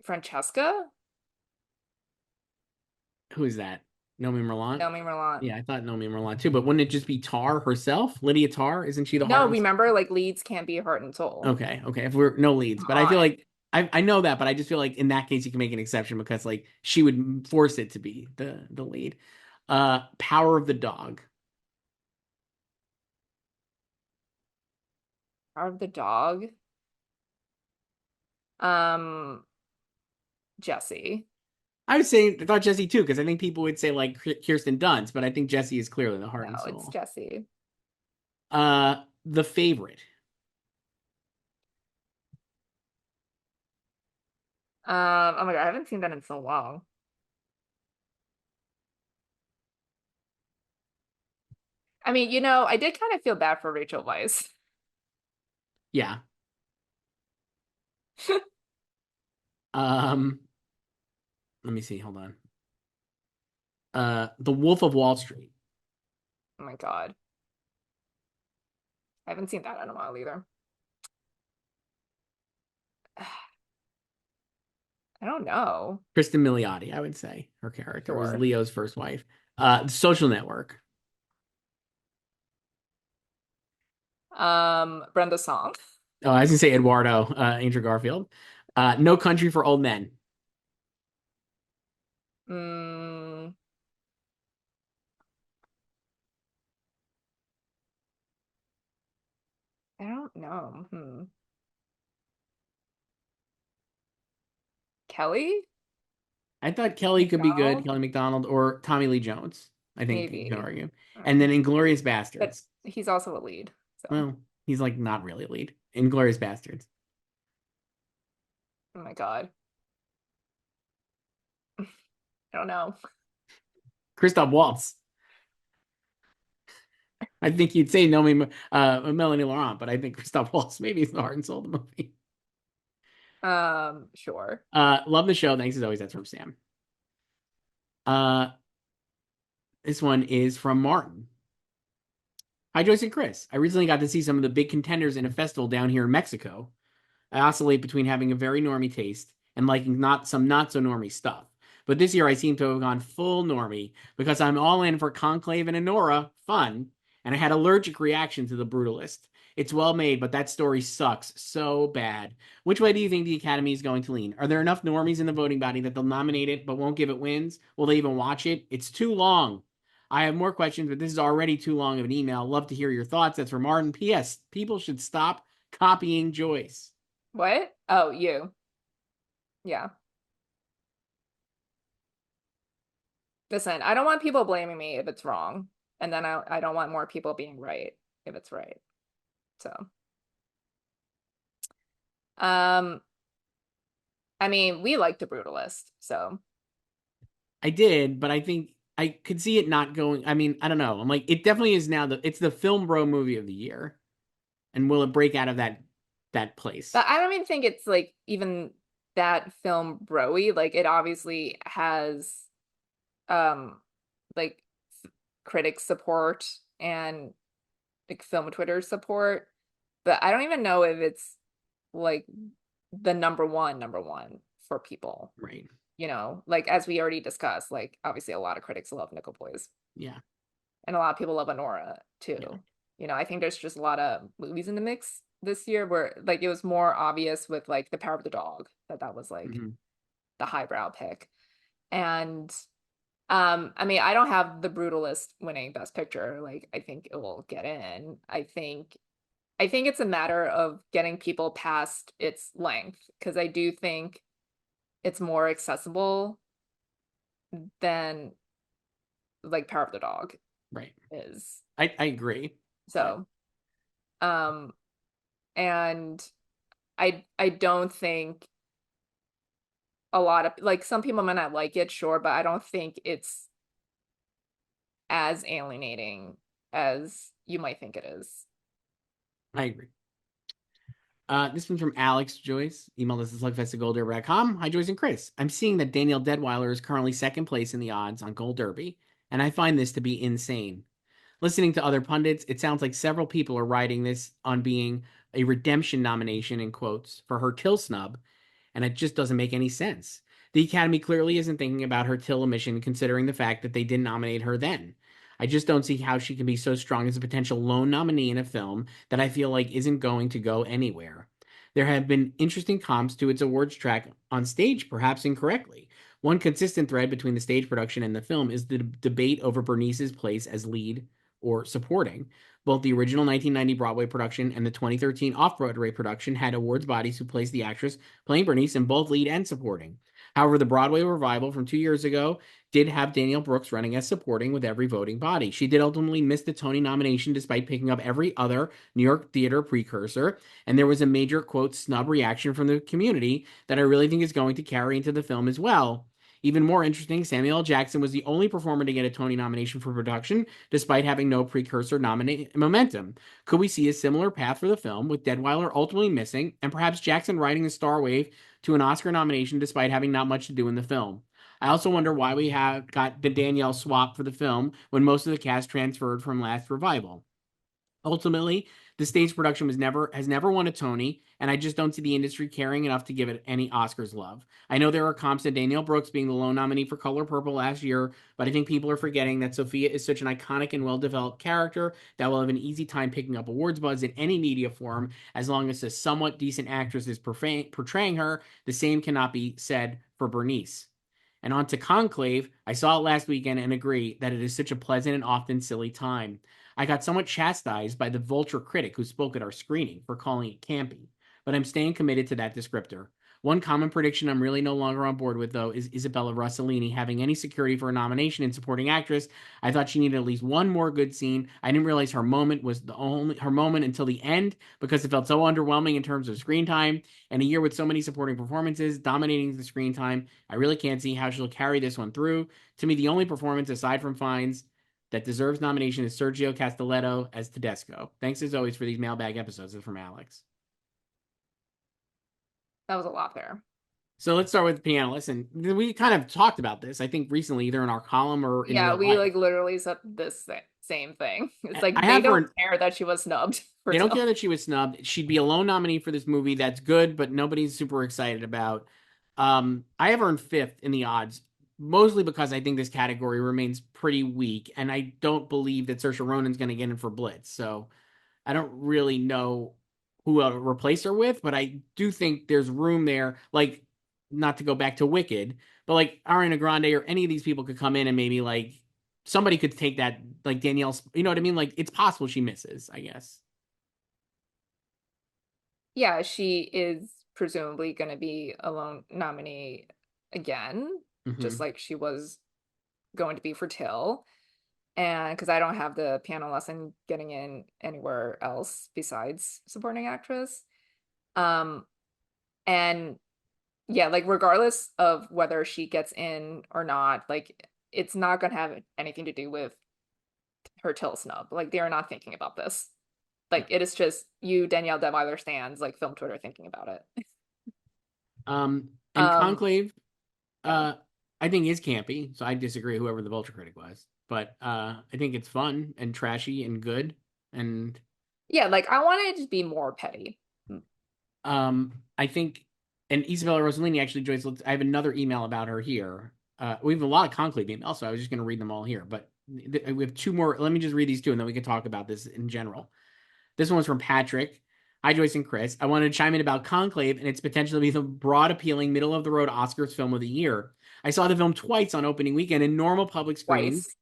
Francesca? Who is that? Nomi Merlant? Naomi Merlant. Yeah, I thought Nomi Merlant too, but wouldn't it just be Tar herself? Lydia Tar? Isn't she the No, heart and remember, like leads can't be heart and soul. Okay. If we're no leads, Come but I feel on. like I know that, but I just feel like in that case you can make an exception because like she would force it to be the lead. Power of the Dog. Power of the Dog. Um, Jesse. I thought Jesse too, because I think people would say like Kirsten Dunst, but I think Jesse is clearly the heart No, and it's soul. Jesse. The Favorite. Oh my God, I haven't seen that in so long. I mean, I did kind of feel bad for Rachel Weisz. Yeah. Um, Let me see. Hold on. The Wolf of Wall Street. Oh my God. I haven't seen that in a while either. I don't know. Kristen Milioti, I would say her character was Sure. Leo's first wife. The Social Network. Brenda Song. Oh, I was gonna say Eduardo, Andrew Garfield. No Country for Old Men. Mm, I don't know. Kelly I thought Kelly could be good, McDonald? Kelly McDonald, or Tommy Lee Jones. I think you can Maybe. argue. And Mm. then Inglorious But Bastards. he's also a lead. So, Well, he's like not really a lead. Inglorious Bastards. oh my God. I don't know. Christoph Waltz. I think you'd say Nomi, Melanie Laurent, but I think Christoph Waltz maybe is the heart and soul of the movie. Sure. Love the show. Thanks as always. That's from Sam. Uh, this one is from Martin. Hi, Joyce and Chris. I recently got to see some of the big contenders in a festival down here in Mexico. I oscillate between having a very normie taste and liking not so normie stuff. But this year I seem to have gone full normie because I'm all in for Conclave and Honora, fun, and I had allergic reaction to the Brutalist. It's well made, but that story sucks so bad. Which way do you think the Academy is going to lean? Are there enough normies in the voting body that they'll nominate it but won't give it wins? Will they even watch it? It's too long. I have more questions, but this is already too long of an email. Love to hear your thoughts. That's from Martin. P.S. People should stop copying Joyce. What? Oh, you. Yeah. Listen, I don't want people blaming me if it's wrong. And then I don't want more people being right if it's right. So, um, I mean, we like The Brutalist, so I did, but I think I could see it not going. I mean, I don't know. I'm like, it definitely is now. It's the film bro movie of the year, and will it break out of that place? but I don't even think it's like even that film broy. Like it obviously has um like critics support and like film Twitter support, but I don't even know if it's like the number one for people. Right? Like as we already discussed, like obviously a lot of critics love Nickel Boys Yeah. and a lot of people love Honora Yeah. too. I think there's just a lot of movies in the mix this year where like it was more obvious with like The Power of the Dog that was like Hmm. the highbrow pick. And I mean, I don't have The Brutalist winning Best Picture. Like I think it will get in. I think it's a matter of getting people past its length because I do think it's more accessible than like Power of the Dog Right. is. I agree, but So, um, and I don't think a lot of like some people might not like it, sure, but I don't think it's as alienating as you might think it is. I agree. This one's from Alex Joyce. Email us at slugfest@goldderby.com. Hi, Joyce and Chris. I'm seeing that Danielle Deadwyler is currently second place in the odds on Gold Derby, and I find this to be insane. Listening to other pundits, it sounds like several people are writing this on being a redemption nomination in quotes for her Till snub, and it just doesn't make any sense. The Academy clearly isn't thinking about her Till omission considering the fact that they didn't nominate her then. I just don't see how she can be so strong as a potential lone nominee in a film that I feel like isn't going to go anywhere. There have been interesting comps to its awards track on stage, perhaps incorrectly. One consistent thread between the stage production and the film is the debate over Bernice's place as lead or supporting. Both the original 1990 Broadway production and the 2013 off-Broadway production had awards bodies who placed the actress playing Bernice in both lead and supporting. However, the Broadway revival from 2 years ago did have Danielle Brooks running as supporting with every voting body. She did ultimately miss the Tony nomination despite picking up every other New York theater precursor, and there was a major, quote, snub reaction from the community that I really think is going to carry into the film as well. Even more interesting, Samuel L. Jackson was the only performer to get a Tony nomination for production, despite having no precursor momentum. Could we see a similar path for the film, with Deadwyler ultimately missing, and perhaps Jackson riding the star wave to an Oscar nomination despite having not much to do in the film? I also wonder why we have got the Danielle swap for the film when most of the cast transferred from last revival. Ultimately, the stage production has never won a Tony, and I just don't see the industry caring enough to give it any Oscars love. I know there are comps to Danielle Brooks being the lone nominee for Color Purple last year, but I think people are forgetting that Sophia is such an iconic and well-developed character that will have an easy time picking up awards buzz in any media form as long as a somewhat decent actress is portraying her. The same cannot be said for Bernice. And on to Conclave, I saw it last weekend and agree that it is such a pleasant and often silly time. I got somewhat chastised by the Vulture critic who spoke at our screening for calling it campy, but I'm staying committed to that descriptor. One common prediction I'm really no longer on board with, though, is Isabella Rossellini having any security for a nomination in supporting actress. I thought she needed at least one more good scene. I didn't realize her moment was her moment until the end because it felt so underwhelming in terms of screen time. And a year with so many supporting performances dominating the screen time, I really can't see how she'll carry this one through. To me, the only performance aside from Fiennes that deserves nomination is Sergio Castelletto as Tedesco. Thanks as always for these mailbag episodes. This is from Alex. That was a lot there. So let's start with piano. Listen, we kind of talked about this, I think, recently, either in our column or in Yeah, real we life. like literally said this same thing. It's like I they have don't her. care that she was snubbed for They don't Till. care that she was snubbed. She'd be a lone nominee for this movie that's good, but nobody's super excited about. I have her in fifth in the odds, mostly because I think this category remains pretty weak, and I don't believe that Saoirse Ronan's going to get in for Blitz. So I don't really know who I'll replace her with, but I do think there's room there. Like, not to go back to Wicked, but like Ariana Grande or any of these people could come in and maybe like somebody could take that, like Danielle's, you know what I mean? Like, it's possible she misses, I guess. Yeah, she is presumably going to be a lone nominee again, just Hmm. like she was going to be for Till. And because I don't have the piano lesson getting in anywhere else besides supporting actress. Um, and yeah, like regardless of whether she gets in or not, like it's not gonna have anything to do with her Till snub. Like they are not thinking about this. Like it is just you, Danielle Deadwyler stands, like film Twitter thinking about it. And Um, Conclave, yeah. uh, I think is campy, so I disagree whoever the Vulture critic was. But I think it's fun and trashy and good. And Yeah, like I wanted it to be more petty. I think, and Isabella Rossellini actually joins. I have another email about her here. We have a lot of Conclave emails, so I was just going to read them all here. But we have two more. Let me just read these two, and then we can talk about this in general. This one's from Patrick. Hi, Joyce and Chris. I wanted to chime in about Conclave and its potential to be the broad, appealing, middle of the road Oscars film of the year. I saw the film twice on opening weekend in normal public screenings. Twice.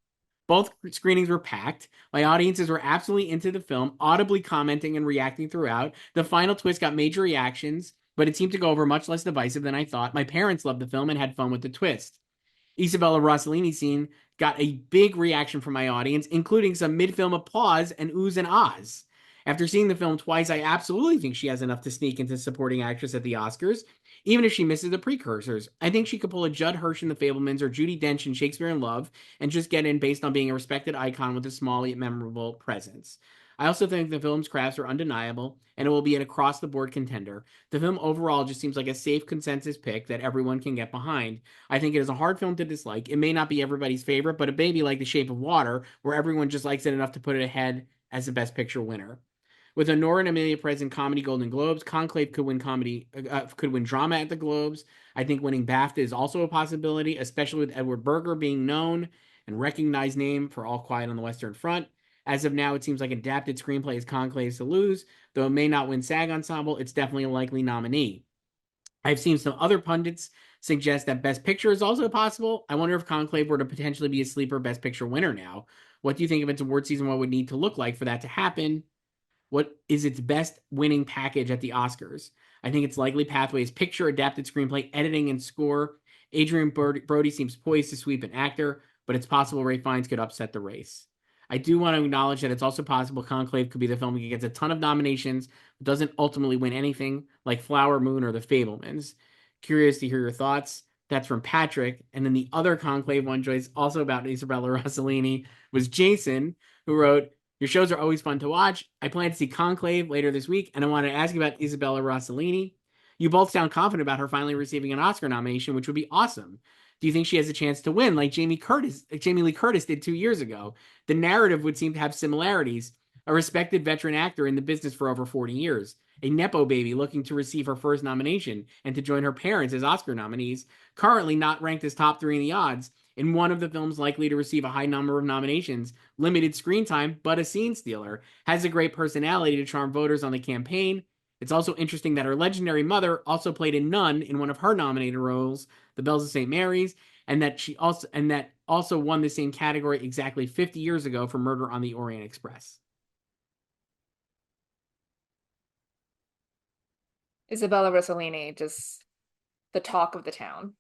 Both screenings were packed. My audiences were absolutely into the film, audibly commenting and reacting throughout. The final twist got major reactions, but it seemed to go over much less divisive than I thought. My parents loved the film and had fun with the twist. Isabella Rossellini scene got a big reaction from my audience, including some mid-film applause and oohs and ahs. After seeing the film twice, I absolutely think she has enough to sneak into supporting actress at the Oscars, even if she misses the precursors. I think she could pull a Judd Hirsch in The Fablemans or Judi Dench in Shakespeare in Love and just get in based on being a respected icon with a small yet memorable presence. I also think the film's crafts are undeniable, and it will be an across-the-board contender. The film overall just seems like a safe consensus pick that everyone can get behind. I think it is a hard film to dislike. It may not be everybody's favorite, but it may be like The Shape of Water, where everyone just likes it enough to put it ahead as the Best Picture winner. With Honora and Emilia Pérez in comedy Golden Globes, Conclave could win drama at the Globes. I think winning BAFTA is also a possibility, especially with Edward Berger being known and recognized name for All Quiet on the Western Front. As of now, it seems like adapted screenplay is Conclave's to lose, though it may not win SAG Ensemble. It's definitely a likely nominee. I've seen some other pundits suggests that Best Picture is also possible. I wonder if Conclave were to potentially be a sleeper Best Picture winner now. What do you think of its award season? What would need to look like for that to happen? What is its best winning package at the Oscars? I think its likely pathway is picture, adapted screenplay, editing, and score. Adrian Brody seems poised to sweep an actor, but it's possible Ray Fiennes could upset the race. I do want to acknowledge that it's also possible Conclave could be the film that gets a ton of nominations, but doesn't ultimately win anything, like Flower Moon or The Fablemans. Curious to hear your thoughts. That's from Patrick. And then the other Conclave one, Joyce, also about Isabella Rossellini, was Jason, who wrote, your shows are always fun to watch. I plan to see Conclave later this week, and I want to ask you about Isabella Rossellini. You both sound confident about her finally receiving an Oscar nomination, which would be awesome. Do you think she has a chance to win like Jamie Lee Curtis did 2 years ago? The narrative would seem to have similarities. A respected veteran actor in the business for over 40 years. A Nepo baby looking to receive her first nomination and to join her parents as Oscar nominees, currently not ranked as top 3 in the odds, in one of the films likely to receive a high number of nominations, limited screen time, but a scene stealer, has a great personality to charm voters on the campaign. It's also interesting that her legendary mother also played a nun in one of her nominated roles, The Bells of St. Mary's, and that also won the same category exactly 50 years ago for Murder on the Orient Express. Isabella Rossellini, just the talk of the town.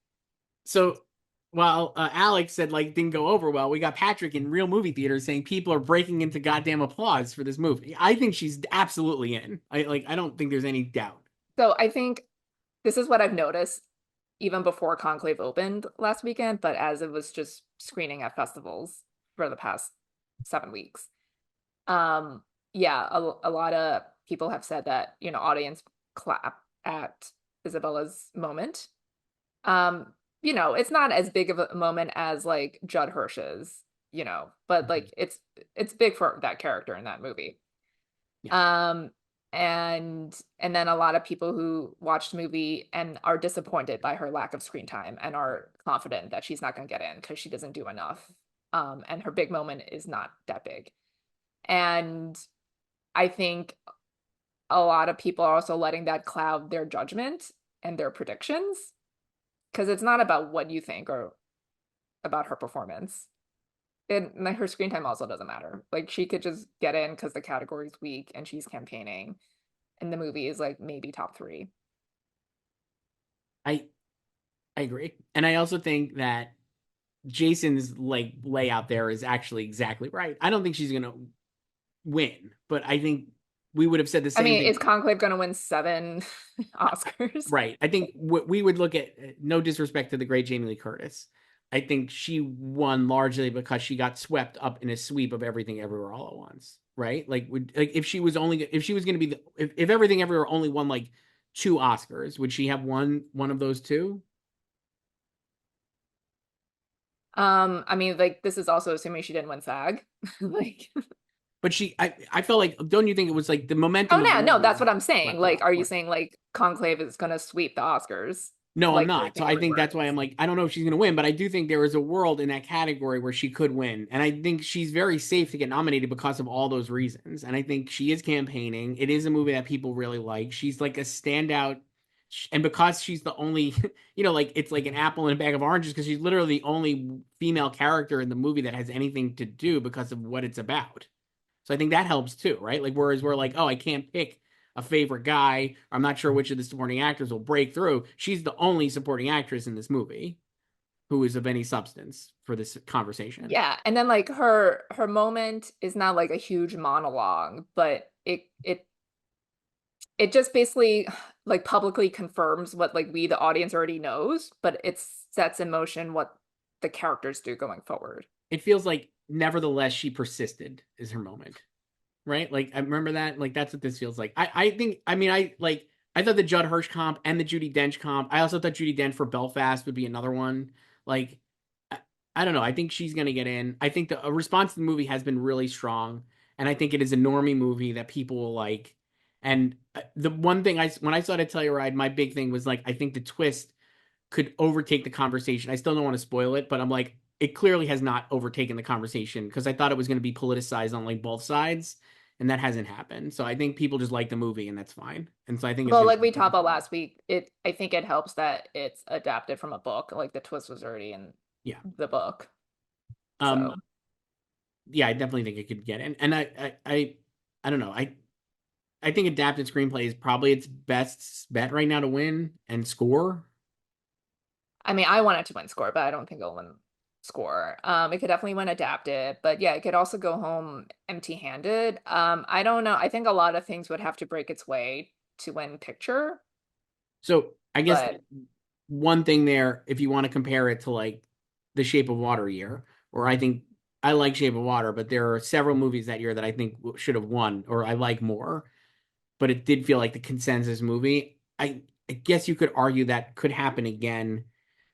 So while Alex said like didn't go over well, we got Patrick in real movie theaters saying people are breaking into goddamn applause for this movie. I think she's absolutely in. I don't think there's any doubt. So I think this is what I've noticed even before Conclave opened last weekend, but as it was just screening at festivals for the past 7 weeks. Yeah, a lot of people have said that, audience clap at Isabella's moment. It's not as big of a moment as like Judd Hirsch's, but like it's big for that character in that movie. Yeah. And then a lot of people who watched the movie and are disappointed by her lack of screen time and are confident that she's not going to get in because she doesn't do enough. And her big moment is not that big. And I think a lot of people are also letting that cloud their judgment and their predictions, because it's not about what you think or about her performance. And her screen time also doesn't matter. Like, she could just get in because the category's weak and she's campaigning, and the movie is like maybe top 3. I agree. And I also think that Jason's like layout there is actually exactly right. I don't think she's gonna win, but I think we would have said the same thing. Is Conclave gonna win 7 Oscars? Right. I think we would look at, no disrespect to the great Jamie Lee Curtis, I think she won largely because she got swept up in a sweep of Everything Everywhere All at Once, right? Like if she was going to be if Everything Everywhere only won like 2 Oscars, would she have won one of those 2? Like, this is also assuming she didn't win SAG. Like, but I felt like, don't you think it was like the momentum? Oh no, that's what I'm saying. Like, are you saying like Conclave is gonna sweep the Oscars? No, like, I'm not. So I think that's why I'm like, I don't know if she's going to win, but I do think there is a world in that category where she could win. And I think she's very safe to get nominated because of all those reasons. And I think she is campaigning. It is a movie that people really like. She's like a standout. And because she's the only, like it's like an apple in a bag of oranges, because she's literally the only female character in the movie that has anything to do because of what it's about. So I think that helps too, right? Like, whereas we're like, oh, I can't pick a favorite guy. I'm not sure which of the supporting actors will break through. She's the only supporting actress in this movie who is of any substance for this conversation. Yeah, and then like her moment is not like a huge monologue, but it just basically like publicly confirms what like we the audience already knows, but it sets in motion what the characters do going forward. It feels like nevertheless she persisted is her moment. Right? Like, I remember that. Like, that's what this feels like. I thought the Judd Hirsch comp and the Judi Dench comp. I also thought Judi Dench for Belfast would be another one. Like, I don't know. I think she's going to get in. I think the response to the movie has been really strong. And I think it is a normie movie that people will like. And the one thing when I saw it at Telluride, my big thing was like, I think the twist could overtake the conversation. I still don't want to spoil it, but I'm like, it clearly has not overtaken the conversation because I thought it was going to be politicized on like both sides. and that hasn't happened. So I think people just like the movie, and that's fine. And so I think it's Well, gonna. like we talked about last week, I think it helps that it's adapted from a book. Like the twist was already in Yeah. the book. Um. So Yeah, I definitely think it could get in, and I don't know. I think adapted screenplay is probably its best bet right now to win and score. I mean, I want it to win score, but I don't think it'll win score. It could definitely win adapted, but yeah, it could also go home empty-handed. I don't know. I think a lot of things would have to break its way to win picture, So I guess but one thing there, if you want to compare it to like The Shape of Water year, or I think I like Shape of Water, but there are several movies that year that I think should have won, or I like more, but it did feel like the consensus movie. I guess you could argue that could happen again.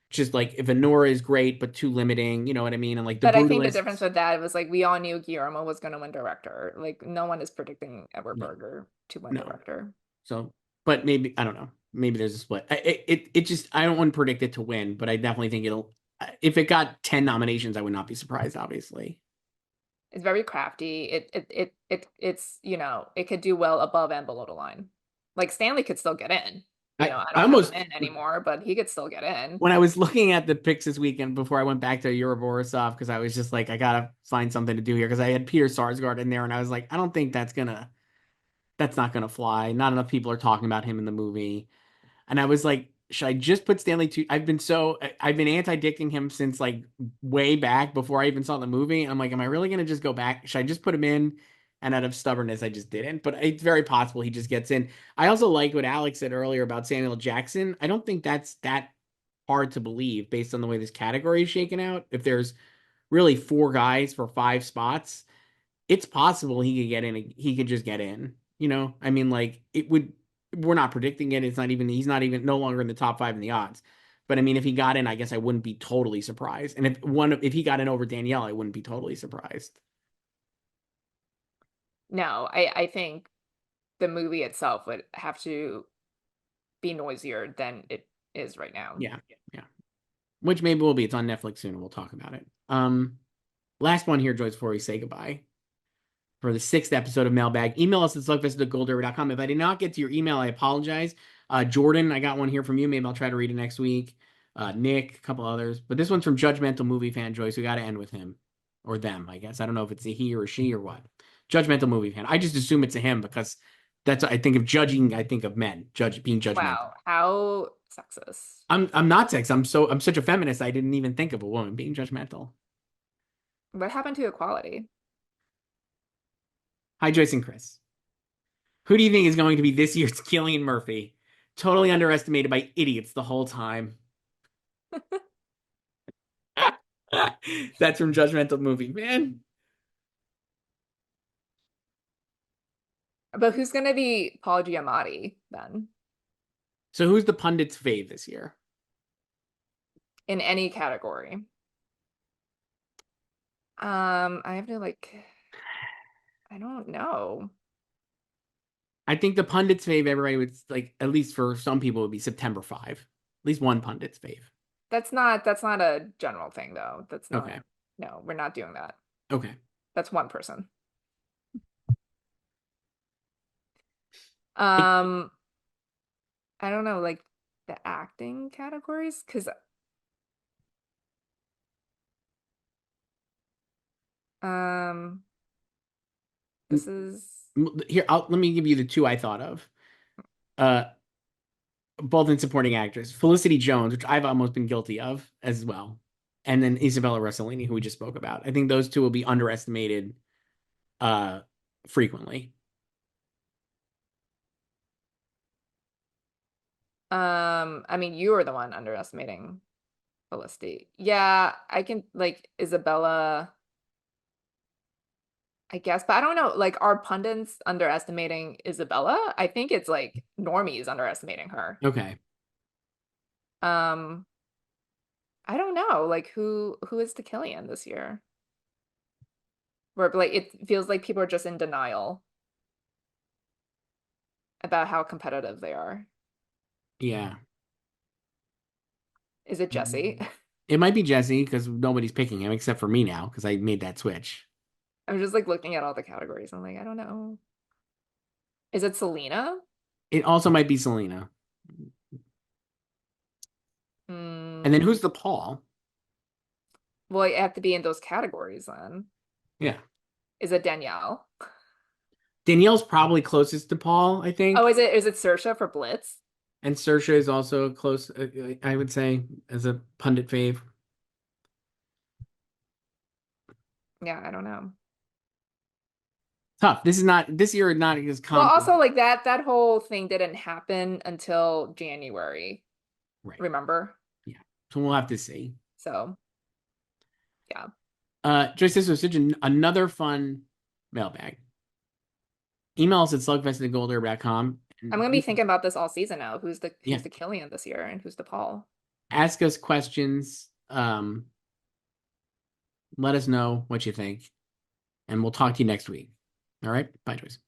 Just like if Anora is great but too limiting, you know what I mean? And like The but I think the difference Brutalist, with that was like we all knew Guillermo was going to win director. Like no one is predicting Edward no, Berger to win no. director. So, but maybe I don't know. Maybe there's a split. It just I don't want to predict it to win, but I definitely think it'll. If it got 10 nominations, I would not be surprised. Obviously, It's very crafty. It's it could do well above and below the line. Like Stanley could still get in. I I don't have him almost in anymore, but he could still get in. when I was looking at the picks this weekend before I went back to Euroborisov because I was just like I gotta find something to do here because I had Peter Sarsgaard in there and I was like I don't think that's not gonna fly. Not enough people are talking about him in the movie. And I was like, should I just put Stanley to I've been anti-dicting him since like way back before I even saw the movie. And I'm like, am I really gonna just go back? Should I just put him in? And out of stubbornness, I just didn't. But it's very possible he just gets in. I also like what Alex said earlier about Samuel Jackson. I don't think that's that hard to believe based on the way this category is shaken out. If there's really four guys for five spots, it's possible he could get in. He could just get in. I mean, like it would. We're not predicting it. It's not even. He's not even no longer in the top five in the odds. But I mean, if he got in, I guess I wouldn't be totally surprised. And if he got in over Danielle, I wouldn't be totally surprised. No, I think the movie itself would have to be noisier than it is right now. Yeah, yeah. Which maybe will be. It's on Netflix soon. We'll talk about it. Last one here, Joyce, before we say goodbye. For the sixth episode of Mailbag. Email us at slugfest@goldderby.com. If I did not get to your email, I apologize. Jordan, I got one here from you. Maybe I'll try to read it next week. Nick, a couple others. But this one's from Judgmental Movie Fan, Joyce. We got to end with him. Or them, I guess. I don't know if it's a he or a she or what. Judgmental Movie Fan. I just assume it's a him because I think of judging, I think of men. Being judgmental. Wow, how sexist. I'm not sex. I'm such a feminist. I didn't even think of a woman being judgmental. What happened to equality? Hi, Joyce and Chris. Who do you think is going to be this year's Cillian Murphy? Totally underestimated by idiots the whole time. That's from Judgmental Movie, man. But who's gonna be Paul Giamatti then? So who's the pundit's fave this year? In any category. I have to I don't know. I think the pundit's fave, everybody would like, at least for some people, would be September 5. At least one pundit's fave. That's not a general thing though. That's not. Okay. No, we're not doing that. Okay. That's one person. It, Um, I don't know, like the acting categories, because um this is Here, let me give you the two I thought of. Uh, both in supporting actors. Felicity Jones, which I've almost been guilty of as well. And then Isabella Rossellini, who we just spoke about. I think those two will be underestimated uh frequently. I mean you were the one underestimating Felicity. Yeah, I can like Isabella, I guess, but I don't know, like are pundits underestimating Isabella? I think it's like normies underestimating her. Okay. Um, I don't know, like who is the Killian this year? Where like it feels like people are just in denial about how competitive they are. Yeah. Is it Jesse? It might be Jesse because nobody's picking him except for me now because I made that switch. I'm just like looking at all the categories. I'm like, I don't know. Is it Selena? It also might be Selena. And then Mm, who's the Paul? well, it have to be in those categories then. Yeah. Is it Danielle? Danielle's probably closest to Paul, I Oh, think. is it Saoirse for Blitz? And Saoirse is also close, I would say, as a pundit fave. Yeah, I don't know. Tough. This year not as Well, common. also like that whole thing didn't happen until January, Right. remember? Yeah. So we'll have to see. So, yeah. Joyce, this was another fun mailbag. Email us at slugfest@golder.com. I'm gonna be thinking about this all season now. Who's the Yeah, who's the Cillian this year and who's the Paul? ask us questions. Let us know what you think, and we'll talk to you next week. All right. Bye, Joyce.